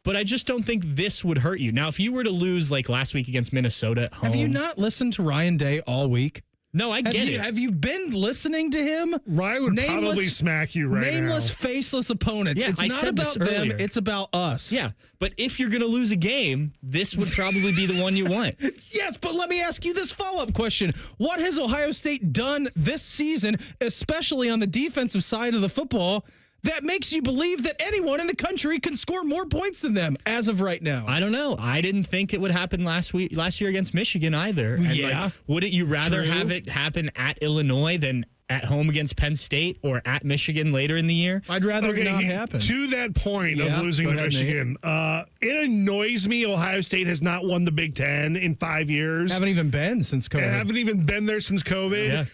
But I just don't think this would hurt you. Now, if you were to lose like last week against Minnesota at home. Have you not listened to Ryan Day all week? No, I get it. Have you been listening to him? Ryan would probably smack you right now. Nameless, faceless opponents. Yeah, it's I not said about this them. earlier. It's about us. Yeah, but if you're going to lose a game, this would probably be the one you want. Yes, but let me ask you this follow-up question. What has Ohio State done this season, especially on the defensive side of the football, that makes you believe that anyone in the country can score more points than them as of right now? I don't know. I didn't think it would happen last year against Michigan either. And yeah. Wouldn't you rather have it happen at Illinois than at home against Penn State or at Michigan later in the year? I'd rather it not happen. To that point of losing to Michigan, it annoys me Ohio State has not won the Big Ten in 5 years. Haven't even been since COVID. Haven't even been there since COVID. Yeah.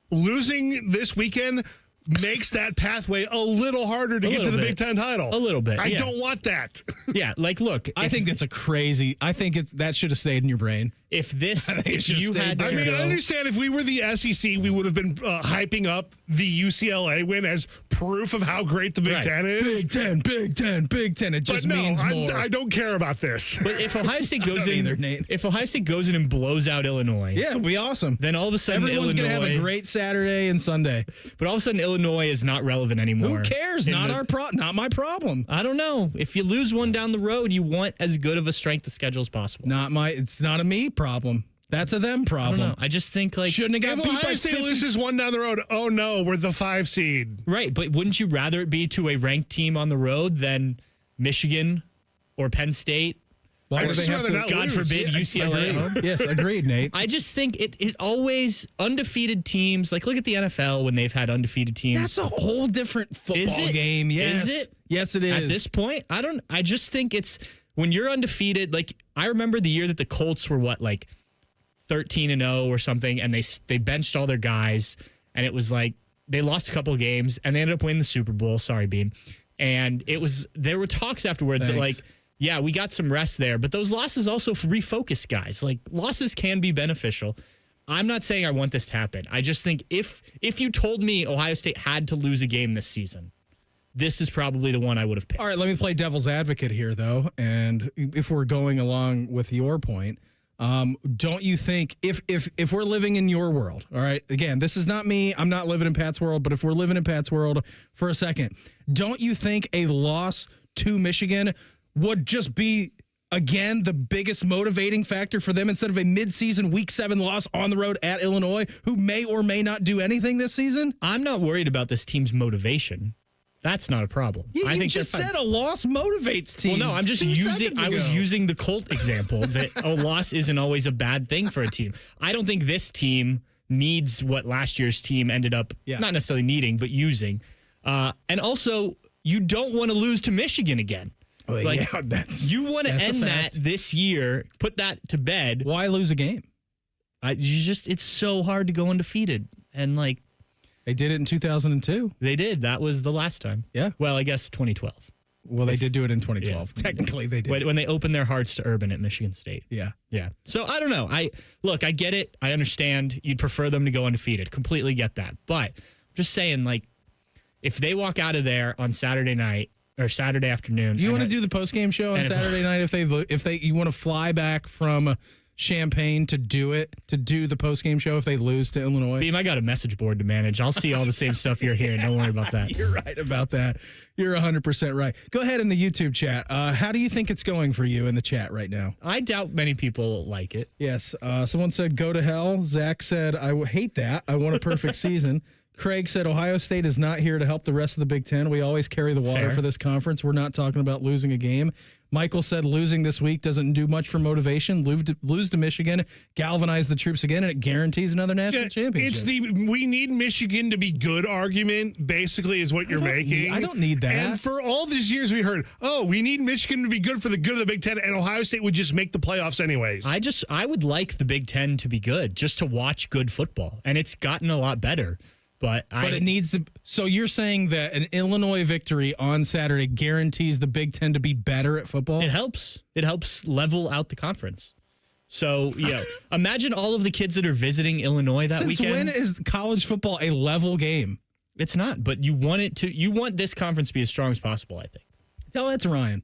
Losing this weekend makes that pathway a little harder to get to the Big Ten title. A little bit. I don't want that. Yeah, like look, I think that's that should have stayed in your brain. If this, if should've you stayed had to I mean, go, I understand if we were the SEC, we would have been hyping up the UCLA win as proof of how great the Big Ten is. Big Ten, Big Ten, Big Ten. It just means more. I don't care about this. But if Ohio State goes in, either, Nate. if Ohio State goes in and blows out Illinois, Yeah, it'd be awesome. then all of a sudden Everyone's going to have a Illinois- great Saturday and Sunday. But all of a sudden Illinois is not relevant anymore. Who cares? Not my problem. I don't know. If you lose one down the road, you want as good of a strength of schedule as possible. It's not a me problem. That's a them I problem. don't know. I just think Shouldn't have If got beat Ohio by State 50. loses one down the road, oh no, we're the 5 seed. Right, but wouldn't you rather it be to a ranked team on the road than Michigan or Penn State? Why I'd do they just have rather to? not God lose. forbid UCLA at home? Yes, agreed, Nate. I just think it always undefeated teams. Like look at the NFL when they've had undefeated teams. That's a whole different football game. Yes. Is it? Yes, it is. At this point, I just think it's when you're undefeated. Like I remember the year that the Colts were 13-0 or something, and they benched all their guys, and it was like they lost a couple of games, and they ended up winning the Super Bowl. Sorry, Beam. And there were talks afterwards that like, yeah, we got some rest there, but those losses also refocus guys. Like losses can be beneficial. I'm not saying I want this to happen. I just think if you told me Ohio State had to lose a game this season, this is probably the one I would have picked. All right, let me play devil's advocate here, though. And if we're going along with your point, don't you think if we're living in your world, all right, again, this is not me. I'm not living in Pat's world, but if we're living in Pat's world for a second, don't you think a loss to Michigan would just be, again, the biggest motivating factor for them instead of a midseason Week 7 loss on the road at Illinois, who may or may not do anything this season? I'm not worried about this team's motivation. That's not a problem. I think just said a loss motivates teams. Well, no, I'm just I was using the Colt example that a loss isn't always a bad thing for a team. I don't think this team needs what last year's team ended up not necessarily needing, but using. And also, you don't want to lose to Michigan again. Well, you want to end that this year, put that to bed. Why lose a game? It's so hard to go undefeated. And they did it in 2002. They did. That was the last time. Yeah. Well, I guess 2012. Well, they did do it in 2012. Yeah. Technically, they did. When they opened their hearts to Urban at Michigan State. Yeah. Yeah. So, I don't know. I get it. I understand. You'd prefer them to go undefeated. Completely get that. But I'm just saying, if they walk out of there on Saturday night or Saturday afternoon. You want to do the postgame show on Saturday night if you want to fly back from Champaigne to do the postgame show if they lose to Illinois? Beam, I got a message board to manage. I'll see all the same stuff you're hearing. Don't worry about that. You're right about that. You're 100% right. Go ahead in the YouTube chat. How do you think it's going for you in the chat right now? I doubt many people like it. Yes. Someone said, go to hell. Zach said, I hate that. I want a perfect season. Craig said Ohio State is not here to help the rest of the Big Ten. We always carry the water Fair. for this conference. We're not talking about losing a game. Michael said losing this week doesn't do much for motivation. Lose to Michigan, galvanize the troops again, and it guarantees another national championship. It's the we need Michigan to be good argument, basically, is what you're making. I don't need that. And for all these years we heard, we need Michigan to be good for the good of the Big Ten, and Ohio State would just make the playoffs anyways. I would like the Big Ten to be good, just to watch good football. And it's gotten a lot better. But it needs to. So you're saying that an Illinois victory on Saturday guarantees the Big Ten to be better at football? It helps. It helps level out the conference. So, imagine all of the kids that are visiting Illinois that weekend. Since when is college football a level game? It's not, but you want this conference to be as strong as possible, I think. Tell that to Ryan.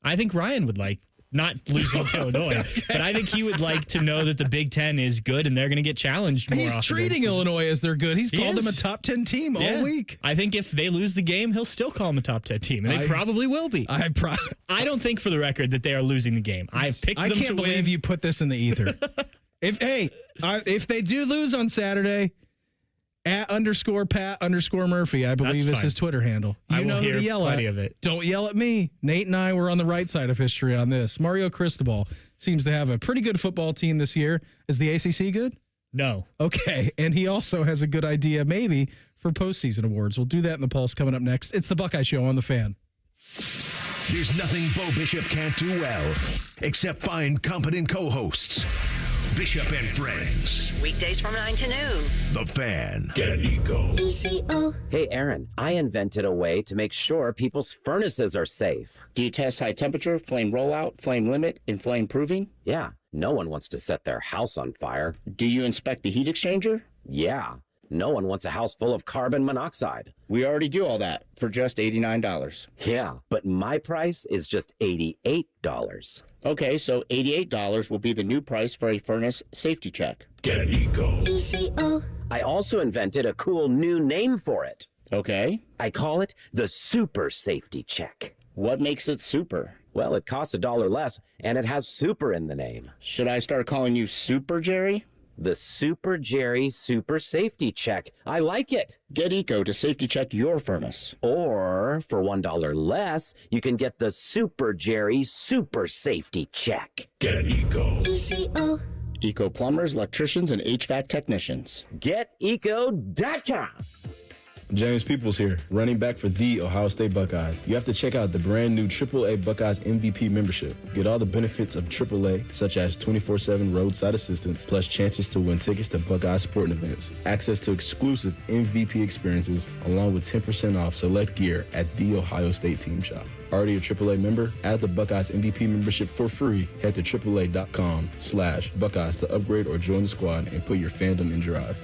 I think Ryan would like, not losing to Illinois, but I think he would like to know that the Big Ten is good and they're going to get challenged more often. He's treating Illinois as they're good. He's called them a top 10 team all week. I think if they lose the game, he'll still call them a top 10 team, and they probably will be. I don't think, for the record, that they are losing the game. I've picked them to win. I can't believe you put this in the ether. If they do lose on Saturday, @_Pat_Murphy, I believe is his Twitter handle. You know who to yell at. Of it. Don't yell at me. Nate and I were on the right side of history on this. Mario Cristobal seems to have a pretty good football team this year. Is the ACC good? No. Okay. And he also has a good idea, maybe, for postseason awards. We'll do that in the Pulse coming up next. It's the Buckeye Show on The Fan. There's nothing Bo Bishop can't do well, except find competent co-hosts. Bishop and Friends. Weekdays from 9 to noon. The Fan. Get Eco. Hey, Aaron, I invented a way to make sure people's furnaces are safe. Do you test high temperature, flame rollout, flame limit, and flame proving? Yeah, no one wants to set their house on fire. Do you inspect the heat exchanger? Yeah, no one wants a house full of carbon monoxide. We already do all that for just $89. Yeah, but my price is just $88. Okay, so $88 will be the new price for a furnace safety check. Get Eco. I also invented a cool new name for it. Okay. I call it the Super Safety Check. What makes it super? Well, it costs $1 less, and it has super in the name. Should I start calling you Super Jerry? The Super Jerry Super Safety Check. I like it. Get Eco to safety check your furnace. Or, for $1 less, you can get the Super Jerry Super Safety Check. Get Eco. Eco plumbers, electricians, and HVAC technicians. GetEco.com. James Peoples here, running back for the Ohio State Buckeyes. You have to check out the brand new AAA Buckeyes MVP membership. Get all the benefits of AAA, such as 24/7 roadside assistance, plus chances to win tickets to Buckeye sporting events, access to exclusive MVP experiences, along with 10% off select gear at the Ohio State Team Shop. Already a AAA member? Add the Buckeyes MVP membership for free. Head to AAA.com/Buckeyes to upgrade or join the squad and put your fandom in drive.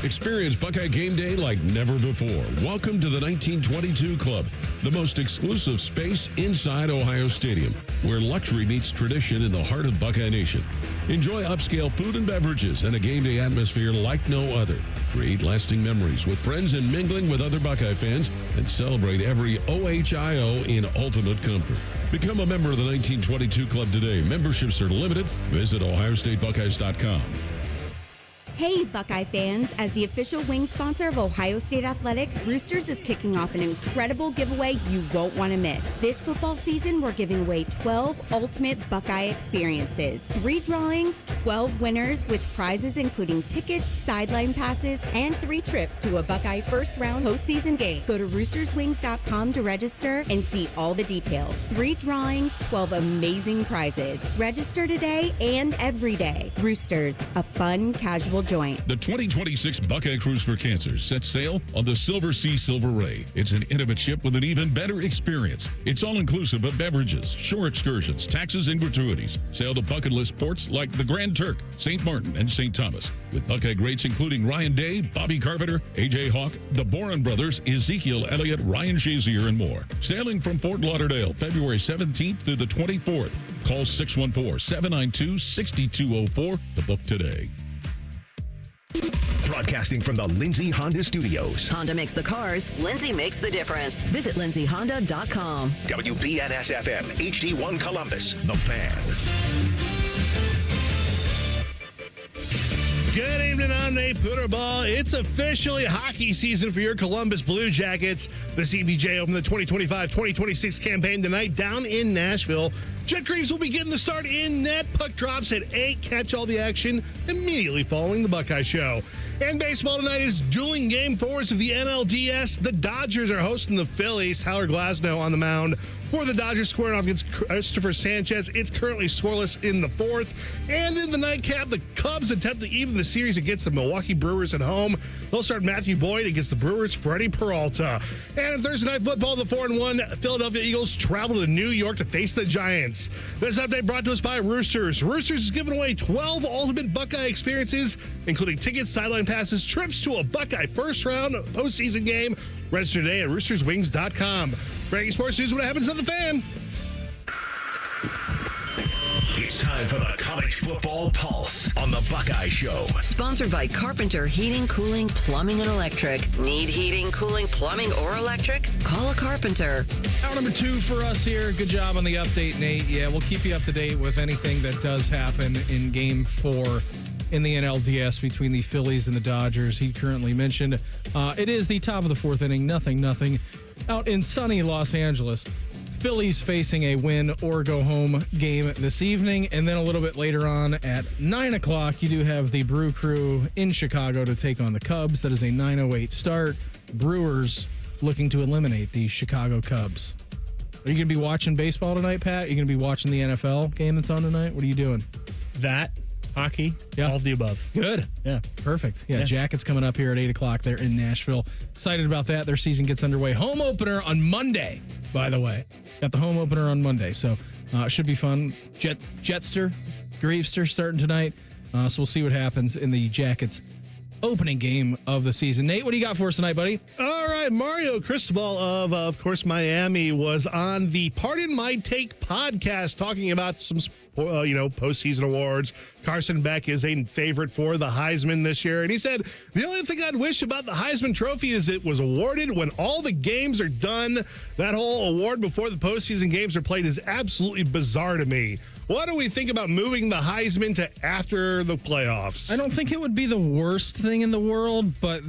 Experience Buckeye game day like never before. Welcome to the 1922 Club, the most exclusive space inside Ohio Stadium, where luxury meets tradition in the heart of Buckeye Nation. Enjoy upscale food and beverages and a game day atmosphere like no other. Create lasting memories with friends and mingling with other Buckeye fans, and celebrate every OHIO in ultimate comfort. Become a member of the 1922 Club today. Memberships are limited. Visit OhioStateBuckeyes.com. Hey, Buckeye fans. As the official wing sponsor of Ohio State Athletics, Roosters is kicking off an incredible giveaway you won't want to miss. This football season, we're giving away 12 ultimate Buckeye experiences. 3 drawings, 12 winners with prizes including tickets, sideline passes, and 3 trips to a Buckeye first-round postseason game. Go to roosterswings.com to register and see all the details. 3 drawings, 12 amazing prizes. Register today and every day. Roosters, a fun, casual joint. The 2026 Buckeye Cruise for Cancer sets sail on the Silver Sea Silver Ray. It's an intimate ship with an even better experience. It's all-inclusive of beverages, shore excursions, taxes, and gratuities. Sail to bucket list ports like the Grand Turk, St. Martin, and St. Thomas. With Buckeye greats including Ryan Day, Bobby Carpenter, A.J. Hawk, the Boren Brothers, Ezekiel Elliott, Ryan Shazier, and more. Sailing from Fort Lauderdale, February 17th through the 24th. Call 614-792-6204 to book today. Broadcasting from the Lindsay Honda Studios. Honda makes the cars, Lindsay makes the difference. Visit lindsayhonda.com. WBNS-FM, HD1 Columbus, The Fan. Good evening, I'm Nate Butterball. It's officially hockey season for your Columbus Blue Jackets. The CBJ opened the 2025-2026 campaign tonight down in Nashville. Jet Greaves will be getting the start in net. Puck drops at 8. Catch all the action immediately following the Buckeye Show. And baseball tonight is dueling game 4s of the NLDS. The Dodgers are hosting the Phillies. Tyler Glasnow on the mound for the Dodgers, squaring off against Christopher Sanchez. It's currently scoreless in the 4th. And in the nightcap, the Cubs attempt to even the series against the Milwaukee Brewers at home. They'll start Matthew Boyd against the Brewers' Freddie Peralta. And in Thursday Night Football, the 4-1 Philadelphia Eagles travel to New York to face the Giants. This update brought to us by Roosters. Roosters is giving away 12 ultimate Buckeye experiences, including tickets, sideline passes, trips to a Buckeye first-round postseason game. Register today at roosterswings.com. Breaking sports news when it happens on The Fan. It's time for the College Football Pulse on the Buckeye Show. Sponsored by Carpenter Heating, Cooling, Plumbing, and Electric. Need heating, cooling, plumbing, or electric? Call a Carpenter. Hour number 2 for us here. Good job on the update, Nate. Yeah, we'll keep you up to date with anything that does happen in Game 4 in the NLDS between the Phillies and the Dodgers. He currently mentioned it is the top of the 4th inning, nothing out in sunny Los Angeles. Phillies facing a win or go home game this evening, and then a little bit later on at 9 o'clock, you do have the Brew Crew in Chicago to take on the Cubs. That is a 9:08 start. Brewers looking to eliminate the Chicago Cubs. Are you going to be watching baseball tonight, Pat? Are you going to be watching the NFL game that's on tonight? What are you doing? That, hockey, all of the above. Good. Yeah. Perfect. Yeah, Jackets coming up here at 8 o'clock. They're in Nashville. Excited about that. Their season gets underway. Home opener on Monday, by the way. Got the home opener on Monday, so it should be fun. Jetster, Greavester starting tonight. So we'll see what happens in the Jackets opening game of the season. Nate, what do you got for us tonight, buddy? All right, Mario Cristobal of course, Miami was on the Pardon My Take podcast talking about some, postseason awards. Carson Beck is a favorite for the Heisman this year, and he said, the only thing I'd wish about the Heisman Trophy is it was awarded when all the games are done. That whole award before the postseason games are played is absolutely bizarre to me. What do we think about moving the Heisman to after the playoffs? I don't think it would be the worst thing in the world, but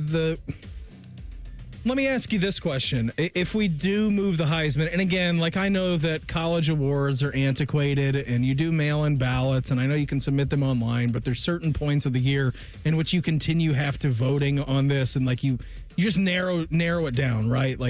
let me ask you this question. If we do move the Heisman, and again, I know that college awards are antiquated and you do mail-in ballots, and I know you can submit them online, but there's certain points of the year in which you continue have to voting on this, and you just narrow it down, right?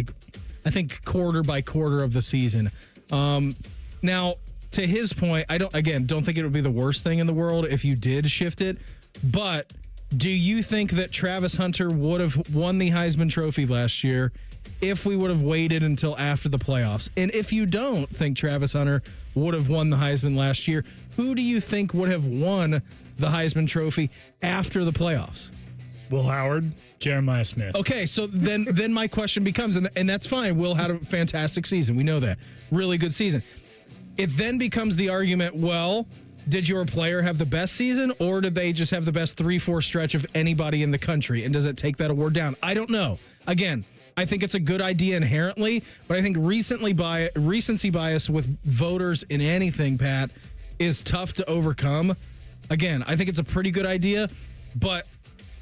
I think quarter by quarter of the season. Now, to his point, I don't think it would be the worst thing in the world if you did shift it, but do you think that Travis Hunter would have won the Heisman Trophy last year if we would have waited until after the playoffs? And if you don't think Travis Hunter would have won the Heisman last year, who do you think would have won the Heisman Trophy after the playoffs? Will Howard, Jeremiah Smith. Okay, so then my question becomes, and that's fine, Will had a fantastic season. We know that. Really good season. It then becomes the argument, well, did your player have the best season, or did they just have the best 3-4 stretch of anybody in the country? And does it take that award down? I don't know. Again, I think it's a good idea inherently, but I think recency bias with voters in anything, Pat, is tough to overcome. Again, I think it's a pretty good idea, but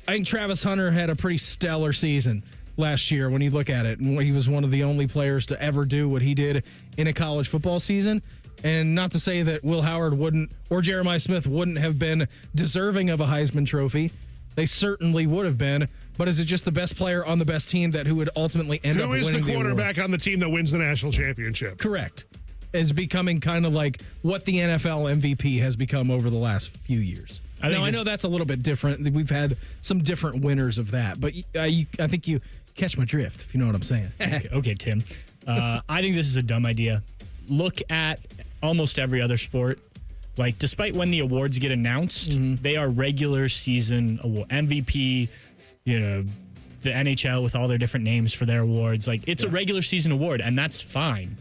I think Travis Hunter had a pretty stellar season last year when you look at it, and he was one of the only players to ever do what he did in a college football season. And not to say that Will Howard wouldn't, or Jeremiah Smith wouldn't have been deserving of a Heisman Trophy. They certainly would have been. But is it just the best player on the best team who would ultimately end up winning the award? Who is the quarterback on the team that wins the national championship? Correct. Is becoming kind of like what the NFL MVP has become over the last few years. I know that's a little bit different. We've had some different winners of that. But I think you catch my drift, if you know what I'm saying. Okay, Tim. I think this is a dumb idea. Look at almost every other sport. Despite when the awards get announced, they are regular season award. MVP, the NHL with all their different names for their awards. It's a regular season award, and that's fine.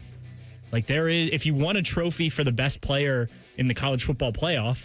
There is, if you won a trophy for the best player in the college football playoff,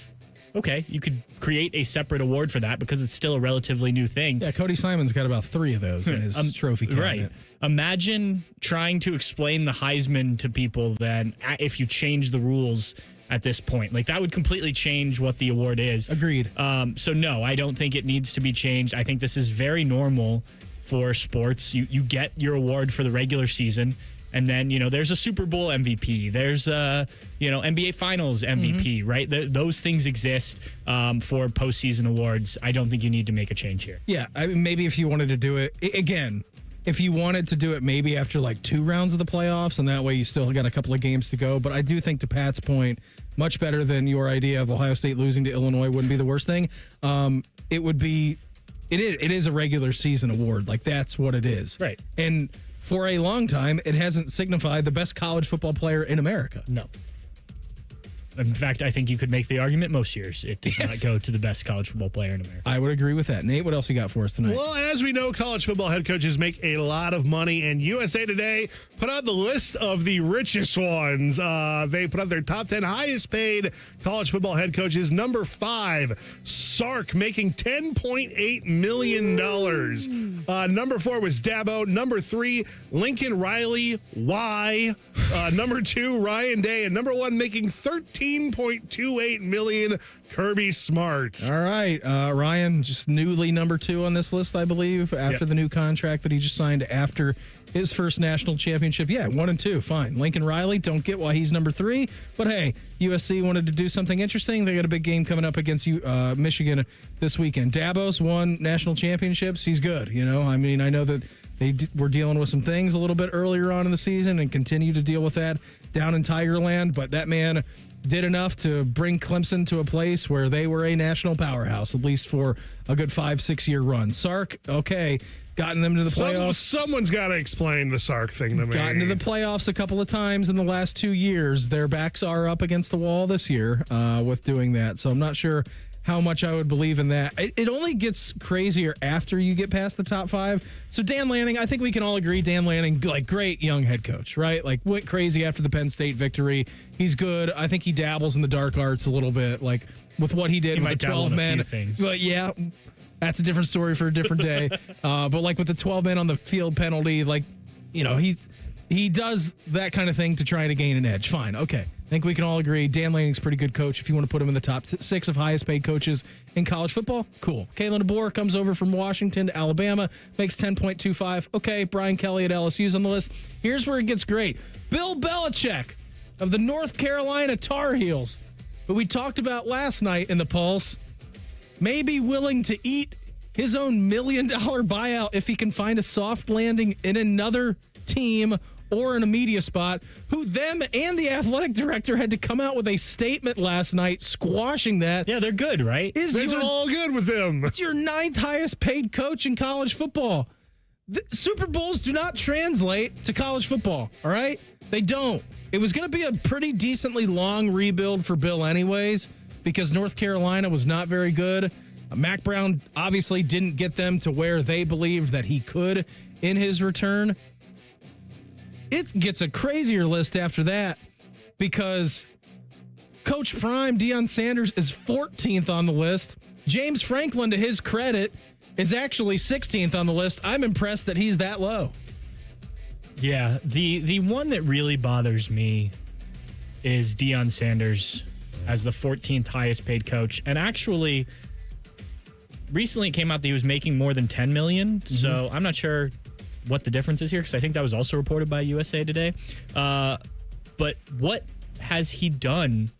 okay, you could create a separate award for that because it's still a relatively new thing. Yeah, Cody Simon's got about 3 of those in his trophy cabinet. Right. Imagine trying to explain the Heisman to people that if you change the rules at this point. Like, that would completely change what the award is. Agreed. So no, I don't think it needs to be changed. I think this is very normal for sports. You get your award for the regular season, and then, there's a Super Bowl MVP. There's NBA Finals MVP, right? Those things exist for postseason awards. I don't think you need to make a change here. Yeah, I mean, maybe if you wanted to do it, again, if you wanted to do it maybe after like 2 rounds of the playoffs, and that way you still got a couple of games to go. But I do think, to Pat's point, much better than your idea of Ohio State losing to Illinois wouldn't be the worst thing. It would be, it is a regular season award. Like, that's what it is. Right. And for a long time, it hasn't signified the best college football player in America. No. In fact, I think you could make the argument most years it does not go to the best college football player in America. I would agree with that. Nate, what else you got for us tonight? Well, as we know, college football head coaches make a lot of money, and USA Today put out the list of the richest ones. They put out their top 10 highest paid college football head coaches. Number 5, Sark, making $10.8 million. Number 4 was Dabo. Number 3, Lincoln Riley. Why? Number 2, Ryan Day. And number 1, making $13.28 million, Kirby Smart. All right. Ryan, just newly number 2 on this list, I believe, after the new contract that he just signed after his first national championship. Yeah, 1 and 2, fine. Lincoln Riley, don't get why he's number 3. But hey, USC wanted to do something interesting. They got a big game coming up against Michigan this weekend. Dabo's won national championships. He's good. I mean, I know that they were dealing with some things a little bit earlier on in the season and continue to deal with that down in Tigerland. But that man did enough to bring Clemson to a place where they were a national powerhouse, at least for a good 5-6 year run. Sark, okay, gotten them to the playoffs. Someone's got to explain the Sark thing to me. Gotten to the playoffs a couple of times in the last 2 years. Their backs are up against the wall this year with doing that. So I'm not sure how much I would believe in that. It only gets crazier after you get past the top 5. So Dan Lanning, I think we can all agree Dan Lanning, like, great young head coach, right? Like, went crazy after the Penn State victory. He's good. I think he dabbles in the dark arts a little bit, like with what he did with the 12 men. But yeah, that's a different story for a different day. But like with the 12 men on the field penalty, like, he does that kind of thing to try to gain an edge. Fine. Okay. I think we can all agree Dan Lanning's a pretty good coach. If you want to put him in the top 6 of highest paid coaches in college football, cool. Kalen DeBoer comes over from Washington to Alabama, makes $10.25. Okay, Brian Kelly at LSU's on the list. Here's where it gets great. Bill Belichick of the North Carolina Tar Heels, who we talked about last night in the Pulse, may be willing to eat his own $1 million buyout if he can find a soft landing in another team or in a media spot, who them and the athletic director had to come out with a statement last night squashing that. Yeah, they're good, right? It's all good with them. It's your 9th highest paid coach in college football. The Super Bowls do not translate to college football, all right? They don't. It was going to be a pretty decently long rebuild for Bill anyways, because North Carolina was not very good. Mac Brown obviously didn't get them to where they believed that he could in his return. It gets a crazier list after that because Coach Prime, Deion Sanders, is 14th on the list. James Franklin, to his credit, is actually 16th on the list. I'm impressed that he's that low. Yeah, the one that really bothers me is Deion Sanders as the 14th highest paid coach. And actually, recently it came out that he was making more than $10 million. So I'm not sure what the difference is here, because I think that was also reported by USA Today. But what has he done?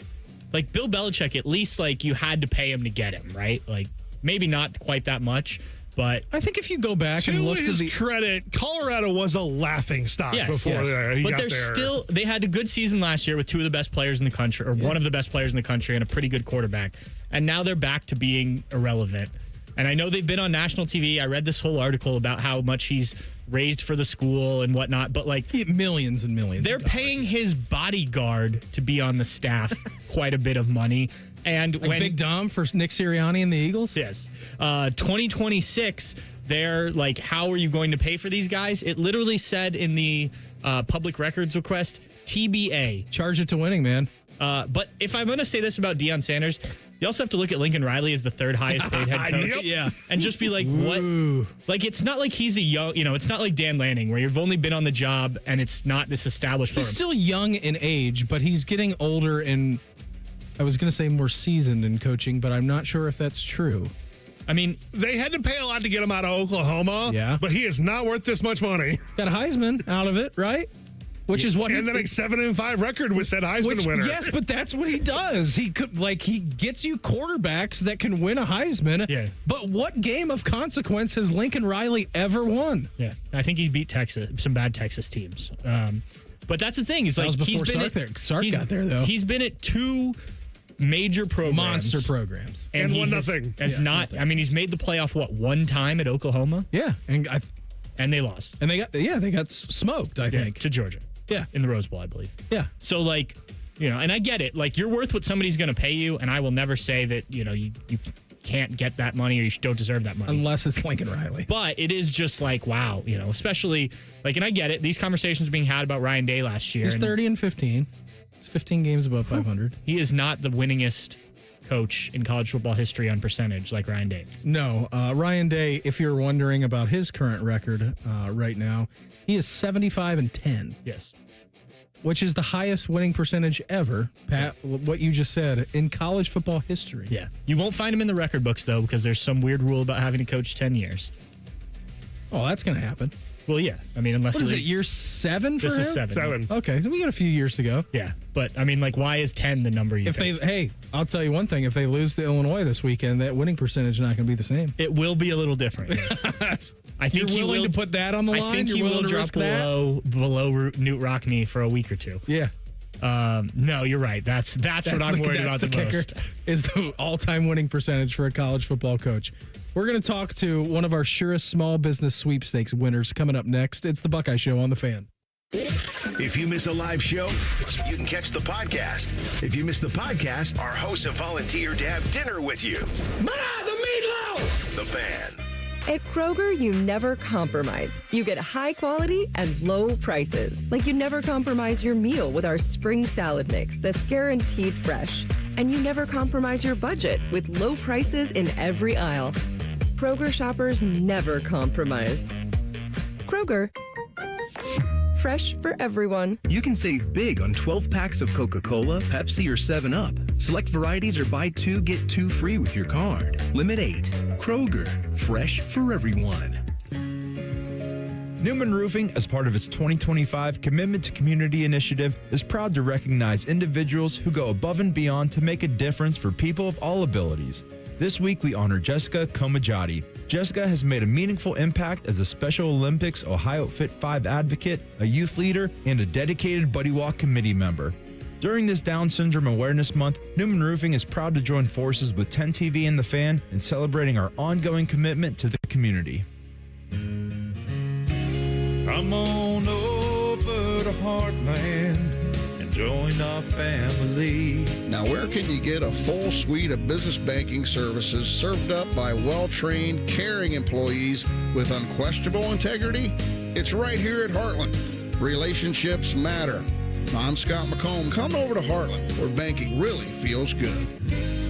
Like, Bill Belichick, at least, like, you had to pay him to get him, right? Like, maybe not quite that much, but I think if you go back and look to his credit, Colorado was a laughing stock before he but got they're there. Still, they had a good season last year with 2 of the best players in the country, or one of the best players in the country, and a pretty good quarterback. And now they're back to being irrelevant. And I know they've been on national TV. I read this whole article about how much he's raised for the school and whatnot, but like millions and millions. They're paying his bodyguard to be on the staff quite a bit of money. And like when Big Dom for Nick Sirianni and the Eagles? Yes. 2026, they're like, how are you going to pay for these guys? It literally said in the public records request, TBA. Charge it to winning, man. But if I'm going to say this about Deion Sanders, you also have to look at Lincoln Riley as the 3rd highest paid head coach. Yeah. And just be like, what? Like, it's not like he's a young, it's not like Dan Lanning where you've only been on the job and it's not this established He's firm. still young in age, but he's getting older in I was going to say more seasoned in coaching, but I'm not sure if that's true. I mean, they had to pay a lot to get him out of Oklahoma. Yeah. But he is not worth this much money. Got a Heisman out of it, right? Which is what and then a 7-5 record with said Heisman winner. Yes, but that's what he does. He gets you quarterbacks that can win a Heisman. Yeah. But what game of consequence has Lincoln Riley ever won? Yeah, I think he beat Texas, some bad Texas teams. But that's the thing. He's That like was he's before been Sark got there, though. He's been at 2 major programs, Monster programs, and he won has- nothing. Has not. I mean, he's made the playoff one time at Oklahoma. Yeah, and they lost. And they got smoked. I think to Georgia. Yeah, in the Rose Bowl, I believe. Yeah. So like, and I get it. Like, you're worth what somebody's going to pay you, and I will never say that you can't get that money or you don't deserve that money unless it's Lincoln Riley. But it is just like, wow, especially like, and I get it. These conversations were being had about Ryan Day last year. He's 30-15. He's 15 games above 500. He is not the winningest coach in college football history on percentage like Ryan Day. No, Ryan Day, if you're wondering about his current record right now, he is 75-10. Yes. Which is the highest winning percentage ever, Pat, what you just said, in college football history. Yeah. You won't find him in the record books, though, because there's some weird rule about having to coach 10 years. Oh, that's going to happen. Well, yeah. I mean, unless What is it, year 7 for him? This is 7. Okay, so we got a few years to go. Yeah, but I mean, like, why is 10 the number you picked? I'll tell you one thing. If they lose to Illinois this weekend, that winning percentage is not going to be the same. It will be a little different, yes. I think You're willing to put that on the line? I think You're he will willing to drop risk that? below Newt Rockne for a week or two. Yeah. No, you're right. That's what I'm worried about the kicker, most. Is the all-time winning percentage for a college football coach. We're going to talk to one of our Surest Small Business Sweepstakes winners coming up next. It's the Buckeye Show on The Fan. If you miss a live show, you can catch the podcast. If you miss the podcast, our hosts have volunteered to have dinner with you. The meatloaf! The Fan. At Kroger, you never compromise. You get high quality and low prices. Like you never compromise your meal with our spring salad mix that's guaranteed fresh. And you never compromise your budget with low prices in every aisle. Kroger shoppers never compromise. Kroger. Fresh for everyone. You can save big on 12 packs of Coca-Cola, Pepsi, or 7-Up. Select varieties or buy 2, get 2 free with your card. Limit 8. Kroger. Fresh for everyone. Newman Roofing, as part of its 2025 Commitment to Community initiative, is proud to recognize individuals who go above and beyond to make a difference for people of all abilities. This week, we honor Jessica Komajati. Jessica has made a meaningful impact as a Special Olympics Ohio Fit 5 advocate, a youth leader, and a dedicated Buddy Walk committee member. During this Down Syndrome Awareness Month, Newman Roofing is proud to join forces with 10 TV and The Fan in celebrating our ongoing commitment to the community. Come on over to Heartland and join our family. Now, where can you get a full suite of business banking services served up by well-trained, caring employees with unquestionable integrity? It's right here at Heartland. Relationships matter. I'm Scott McComb. Come over to Heartland, where banking really feels good.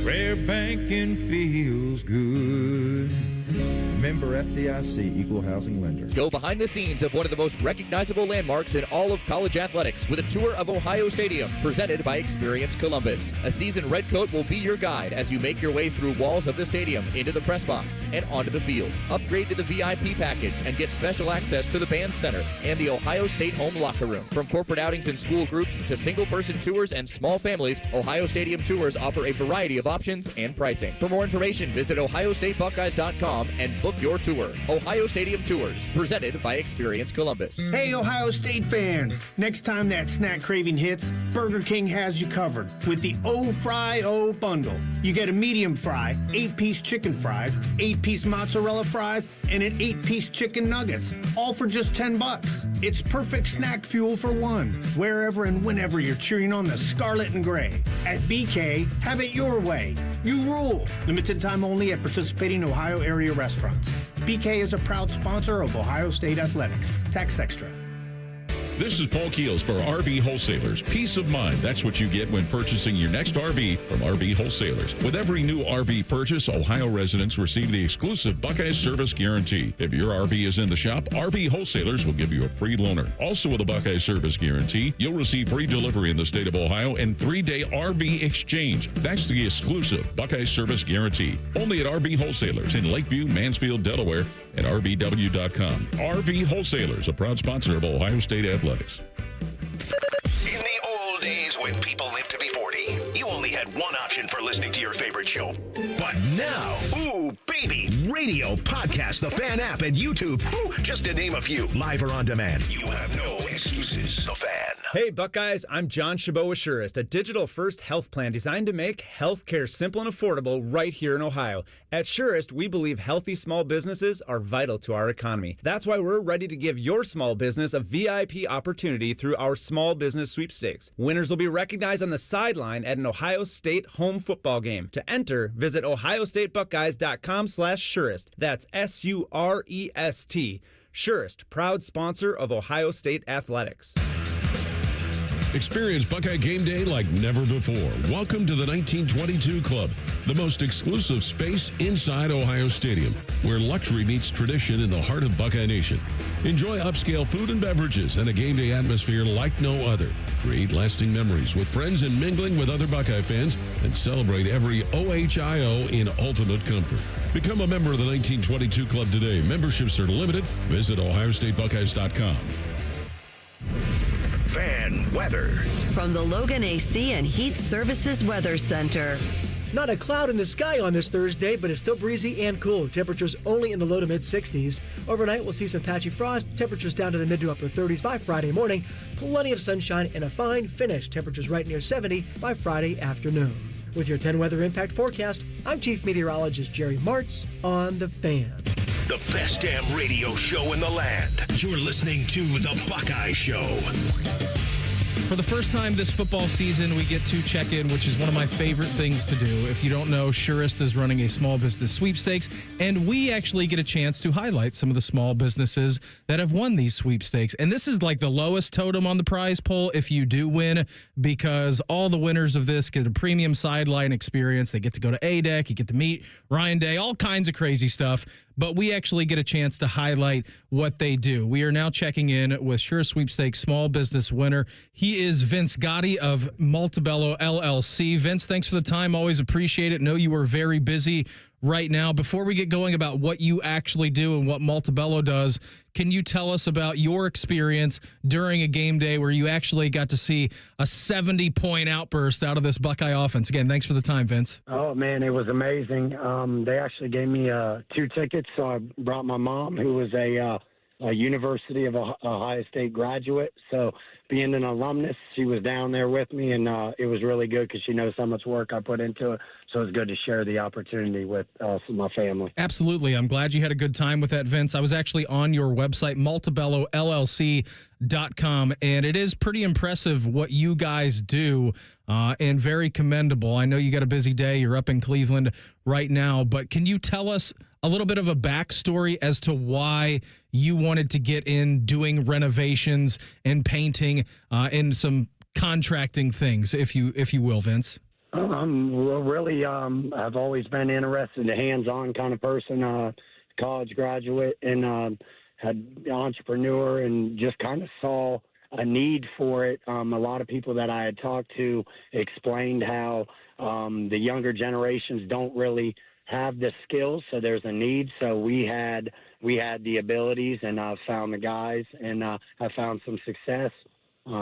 Where banking feels good. Member FDIC, Equal Housing Lender. Go behind the scenes of one of the most recognizable landmarks in all of college athletics with a tour of Ohio Stadium, presented by Experience Columbus. A seasoned redcoat will be your guide as you make your way through walls of the stadium, into the press box, and onto the field. Upgrade to the VIP package and get special access to the band center and the Ohio State home locker room. From corporate outings and school groups to single-person tours and small families, Ohio Stadium Tours offer a variety of options and pricing. For more information, visit ohiostatebuckeyes.com and book your tour. Ohio Stadium Tours, presented by Experience Columbus. Hey, Ohio State fans! Next time that snack craving hits, Burger King has you covered with the O-Fry-O bundle. You get a medium fry, 8-piece chicken fries, 8-piece mozzarella fries, and an 8-piece chicken nuggets, all for just $10. It's perfect snack fuel for one, wherever and whenever you're cheering on the scarlet and gray. At BK, have it your way. You rule. Limited time only at participating Ohio area restaurants. BK is a proud sponsor of Ohio State Athletics. Tax extra. This is Paul Keels for RV Wholesalers. Peace of mind. That's what you get when purchasing your next RV from RV Wholesalers. With every new RV purchase, Ohio residents receive the exclusive Buckeye Service Guarantee. If your RV is in the shop, RV Wholesalers will give you a free loaner. Also with a Buckeye Service Guarantee, you'll receive free delivery in the state of Ohio and 3-day RV exchange. That's the exclusive Buckeye Service Guarantee. Only at RV Wholesalers in Lakeview, Mansfield, Delaware, and RVW.com. RV Wholesalers, a proud sponsor of Ohio State Athletics. In the old days when people lived to be 40, you only had one option for listening to your favorite show. But now, ooh, baby, radio, podcast, the Fan app, and YouTube, just to name a few, live or on demand. You have no excuses. The Fan. Hey, Buckeyes, I'm John Chabot with Surest, a digital-first health plan designed to make healthcare simple and affordable right here in Ohio. At Surest, we believe healthy small businesses are vital to our economy. That's why we're ready to give your small business a VIP opportunity through our small business sweepstakes. Winners will be recognized on the sideline at an Ohio State home football game. To enter, visit ohiostatebuckeyes.com/Surest. That's SUREST. Surest, proud sponsor of Ohio State Athletics. Experience Buckeye game day like never before. Welcome to the 1922 Club, the most exclusive space inside Ohio Stadium, where luxury meets tradition in the heart of Buckeye Nation. Enjoy upscale food and beverages and a game day atmosphere like no other. Create lasting memories with friends and mingling with other Buckeye fans, and celebrate every OHIO in ultimate comfort. Become a member of the 1922 Club today. Memberships are limited. Visit ohiostatebuckeyes.com. Fan weather. From the Logan AC and Heat Services Weather Center. Not a cloud in the sky on this Thursday, but it's still breezy and cool. Temperatures only in the low to mid 60s. Overnight, we'll see some patchy frost. Temperatures down to the mid to upper 30s by Friday morning. Plenty of sunshine and a fine finish. Temperatures right near 70 by Friday afternoon. With your 10 weather impact forecast, I'm Chief Meteorologist Jerry Martz on The Fan. The best damn radio show in the land. You're listening to The Buckeye Show. For the first time this football season, we get to check in, which is one of my favorite things to do. If you don't know, Surest is running a small business sweepstakes, and we actually get a chance to highlight some of the small businesses that have won these sweepstakes. And this is like the lowest totem on the prize poll if you do win, because all the winners of this get a premium sideline experience. They get to go to A-Deck, you get to meet Ryan Day, all kinds of crazy stuff. But we actually get a chance to highlight what they do. We are now checking in with Surest Sweepstakes small business winner. He is Vince Gotti of Multibello LLC. Vince, thanks for the time. Always appreciate it. Know you are very busy right now. Before we get going about what you actually do and what Multibello does, can you tell us about your experience during a game day where you actually got to see a 70-point outburst out of this Buckeye offense? Again, thanks for the time, Vince. Oh, man, it was amazing. They actually gave me 2 tickets, so I brought my mom, who was a University of Ohio State graduate. So being an alumnus, she was down there with me, and it was really good because she knows how much work I put into it. So it's good to share the opportunity with my family. Absolutely. I'm glad you had a good time with that, Vince. I was actually on your website, multibellollc.com, and it is pretty impressive what you guys do and very commendable. I know you got a busy day. You're up in Cleveland right now, but can you tell us a little bit of a backstory as to why you wanted to get in doing renovations and painting and some contracting things, if you will, Vince? Really, I've always been interested, a hands-on kind of person, college graduate, and had entrepreneur, and just kind of saw a need for it. A lot of people that I had talked to explained how the younger generations don't really have the skills, so there's a need. So we had the abilities, and I found the guys, and I found some success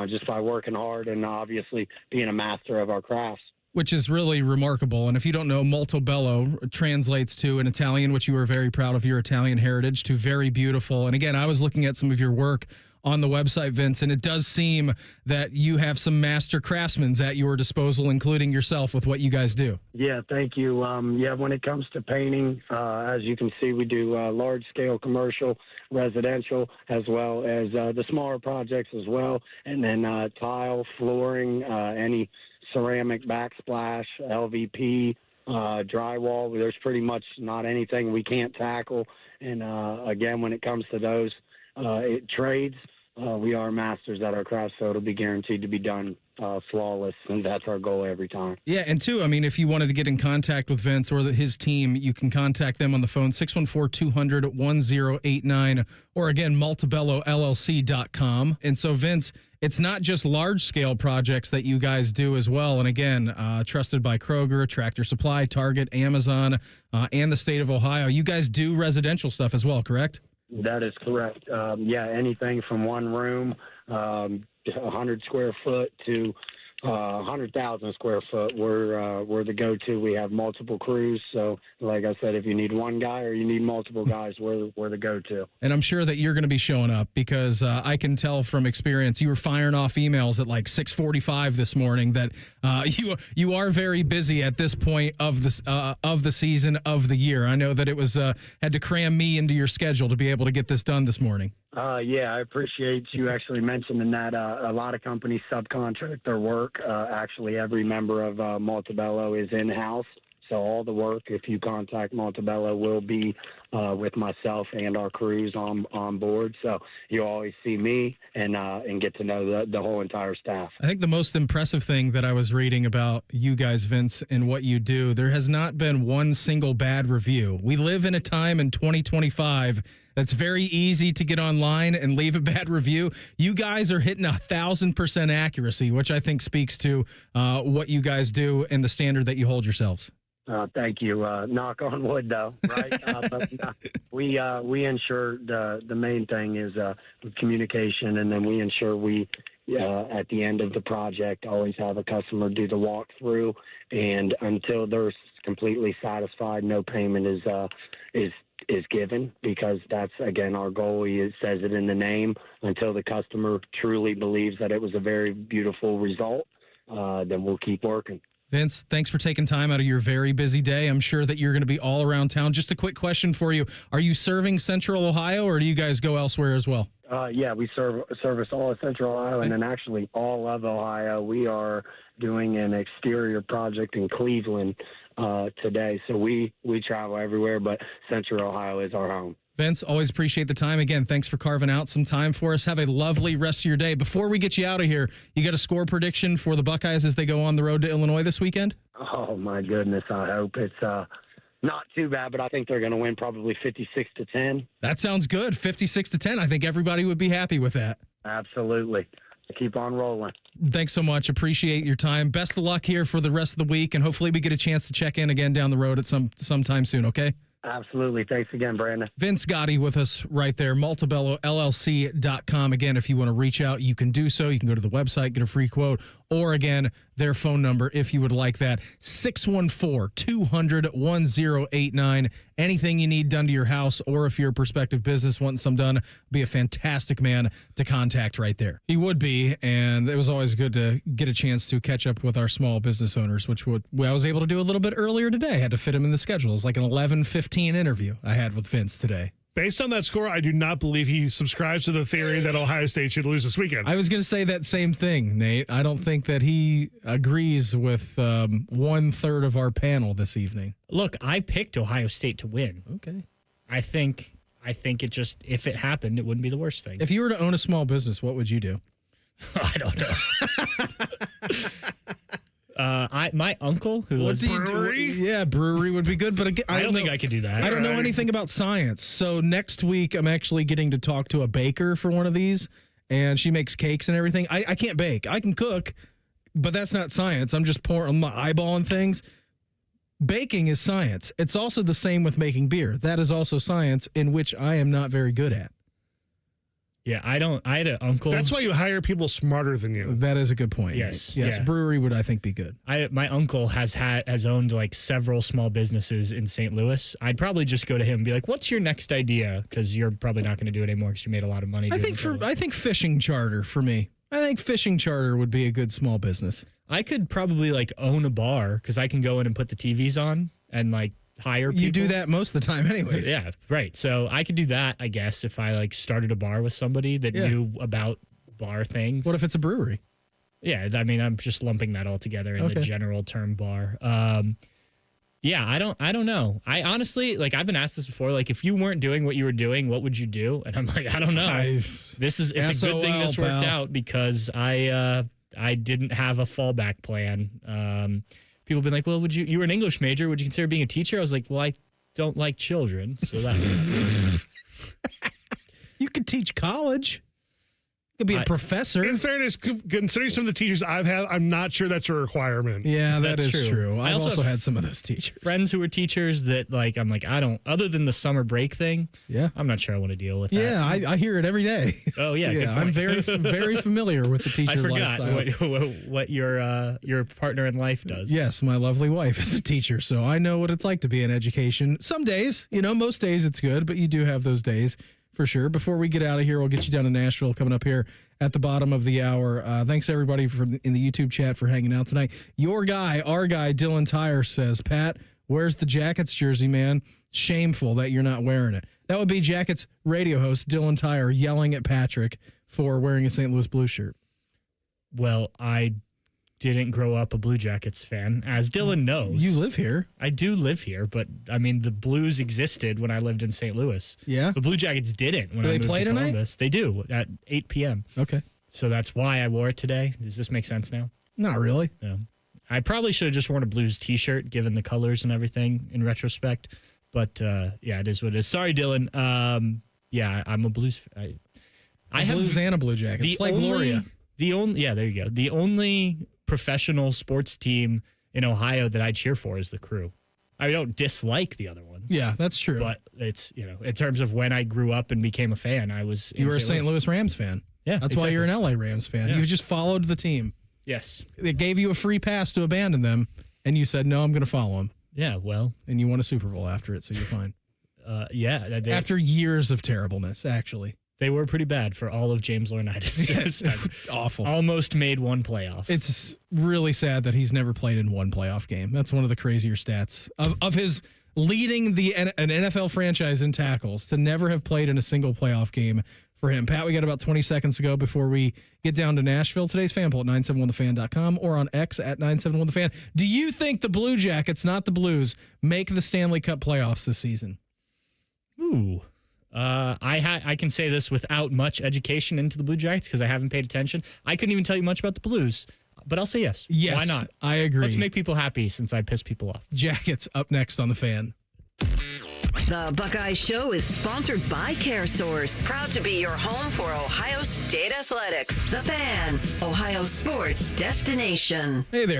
just by working hard and obviously being a master of our crafts. Which is really remarkable. And if you don't know, Multibello translates to, in Italian, which you are very proud of your Italian heritage, to very beautiful. And again, I was looking at some of your work on the website, Vince, and it does seem that you have some master craftsmen at your disposal, including yourself, with what you guys do. Yeah, thank you. When it comes to painting, as you can see, we do large-scale commercial, residential, as well as the smaller projects as well, and then tile, flooring, any ceramic backsplash, LVP, drywall. There's pretty much not anything we can't tackle. And again, when it comes to those trades, we are masters at our craft, so it'll be guaranteed to be done flawless, and that's our goal every time. Yeah, and two, I mean, if you wanted to get in contact with Vince or his team, you can contact them on the phone, 614-200-1089, or again, multibellollc.com. And so, Vince, it's not just large-scale projects that you guys do as well. And again, trusted by Kroger, Tractor Supply, Target, Amazon, and the state of Ohio. You guys do residential stuff as well, correct? That is correct. Anything from one room, 100 square foot to 100,000 square foot. We're the go-to. We have multiple crews. So, like I said, if you need one guy or you need multiple guys, we're the go-to. And I'm sure that you're going to be showing up because I can tell from experience you were firing off emails at like 6:45 this morning that you are very busy at this point of the season of the year. I know that it was had to cram me into your schedule to be able to get this done this morning. I appreciate you actually mentioning that. A lot of companies subcontract their work. Actually, every member of Multibello is in-house. So all the work, if you contact Multibello, will be with myself and our crews on board. So you'll always see me and get to know the whole entire staff. I think the most impressive thing that I was reading about you guys, Vince, and what you do, there has not been one single bad review. We live in a time in 2025 that's very easy to get online and leave a bad review. You guys are hitting 1,000% accuracy, which I think speaks to what you guys do and the standard that you hold yourselves. Thank you. Knock on wood, though, right? But we ensure the main thing is communication, and then we ensure we, at the end of the project, always have a customer do the walkthrough, and until they're completely satisfied, no payment is given, because that's, again, our goal. It says it in the name. Until the customer truly believes that it was a very beautiful result, then we'll keep working. Vince, thanks for taking time out of your very busy day. I'm sure that you're going to be all around town. Just a quick question for you. Are you serving Central Ohio, or do you guys go elsewhere as well? We service all of Central Ohio, and then actually all of Ohio. We are doing an exterior project in Cleveland today. So we travel everywhere, but Central Ohio is our home. Vince, always appreciate the time. Again, thanks for carving out some time for us. Have a lovely rest of your day. Before we get you out of here, you got a score prediction for the Buckeyes as they go on the road to Illinois this weekend? Oh, my goodness. I hope it's not too bad, but I think they're going to win probably 56-10. That sounds good. 56-10. I think everybody would be happy with that. Absolutely. Keep on rolling. Thanks so much. Appreciate your time. Best of luck here for the rest of the week, and hopefully we get a chance to check in again down the road at sometime soon, okay? Absolutely. Thanks again, Brandon. Vince Gotti with us right there, multibellollc.com. Again, if you want to reach out, you can do so. You can go to the website, get a free quote, or again, their phone number if you would like that, 614-200-1089. Anything you need done to your house, or if you're a prospective business wanting some done, be a fantastic man to contact right there. He would be, and it was always good to get a chance to catch up with our small business owners, which I was able to do a little bit earlier today. I had to fit him in the schedule. It was like an 11:15 interview I had with Vince today. Based on that score, I do not believe he subscribes to the theory that Ohio State should lose this weekend. I was going to say that same thing, Nate. I don't think that he agrees with 1/3 of our panel this evening. Look, I picked Ohio State to win. Okay. I think it just, if it happened, it wouldn't be the worst thing. If you were to own a small business, what would you do? I don't know. My uncle, who was brewery? Yeah, brewery would be good, but again, I don't think I could do that. I don't know anything about science. So next week, I'm actually getting to talk to a baker for one of these, and she makes cakes and everything. I can't bake. I can cook, but that's not science. I'm just pouring my eyeballing things. Baking is science. It's also the same with making beer. That is also science, in which I am not very good at. Yeah, I had an uncle. That's why you hire people smarter than you. That is a good point. Yes. Yes. Yeah. Brewery would, I think, be good. My uncle has owned like several small businesses in St. Louis. I'd probably just go to him and be like, "What's your next idea?" Because you're probably not going to do it anymore because you made a lot of money. I think fishing charter for me. I think fishing charter would be a good small business. I could probably like own a bar because I can go in and put the TVs on and like hire people. You do that most of the time anyways. Yeah, right. So I could do that, I guess, if I like started a bar with somebody that knew about bar things. What if it's a brewery? Yeah, I mean, I'm just lumping that all together in the general term bar. Yeah, I don't know. I honestly, like, I've been asked this before. Like, if you weren't doing what you were doing, what would you do? And I'm like, I don't know. It's a good thing this worked out because I didn't have a fallback plan. People have been like, well, you were an English major. Would you consider being a teacher? I was like, well, I don't like children. So that. You could teach college. You could be a professor. In fairness, considering some of the teachers I've had, I'm not sure that's a requirement. Yeah, that's true. I also had some of those teachers. Friends who were teachers that, like, I'm like, I don't, other than the summer break thing, I'm not sure I want to deal with that. Yeah, I hear it every day. Oh, yeah. Good point. I'm very familiar with the teacher lifestyle. I forgot what your partner in life does. Yes, my lovely wife is a teacher, so I know what it's like to be in education. Some days, most days it's good, but you do have those days. For sure. Before we get out of here, we'll get you down to Nashville coming up here at the bottom of the hour. Thanks, everybody, in the YouTube chat for hanging out tonight. Our guy, Dylan Tyre says, Pat, where's the Jackets jersey, man? Shameful that you're not wearing it. That would be Jackets radio host Dylan Tyre yelling at Patrick for wearing a St. Louis Blues shirt. Well, I didn't grow up a Blue Jackets fan, as Dylan knows. You live here. I do live here, but I mean, the Blues existed when I lived in St. Louis. Yeah. The Blue Jackets didn't when I moved to Columbus. They do at 8 p.m. Okay. So that's why I wore it today. Does this make sense now? Not really. No. I probably should have just worn a Blues t-shirt, given the colors and everything in retrospect. But yeah, it is what it is. Sorry, Dylan. Yeah, I'm a Blues fan. I have Blues and a Blue Jacket. Play Gloria. Yeah, there you go. The only professional sports team in Ohio that I cheer for is the Crew. I don't dislike the other ones. Yeah, that's true. But it's, in terms of when I grew up and became a fan, You were a St. Louis Rams fan. Yeah, that's why you're an LA Rams fan. Yeah. You just followed the team. Yes. It gave you a free pass to abandon them, and you said, no, I'm going to follow them. Yeah, well. And you won a Super Bowl after it, so you're fine. Yeah. After years of terribleness, actually. They were pretty bad for all of James Laurinaitis. Awful. Almost made one playoff. It's really sad that he's never played in one playoff game. That's one of the crazier stats of his leading an NFL franchise in tackles to never have played in a single playoff game for him. Pat, we got about 20 seconds to go before we get down to Nashville. Today's fan poll at 971thefan.com or on X at 971thefan. Do you think the Blue Jackets, not the Blues, make the Stanley Cup playoffs this season? Ooh. I can say this without much education into the Blue Jackets because I haven't paid attention. I couldn't even tell you much about the Blues, but I'll say yes. Yes. Why not? I agree. Let's make people happy since I piss people off. Jackets up next on The Fan. The Buckeye Show is sponsored by CareSource, proud to be your home for Ohio State athletics. The Fan, Ohio sports destination. Hey there.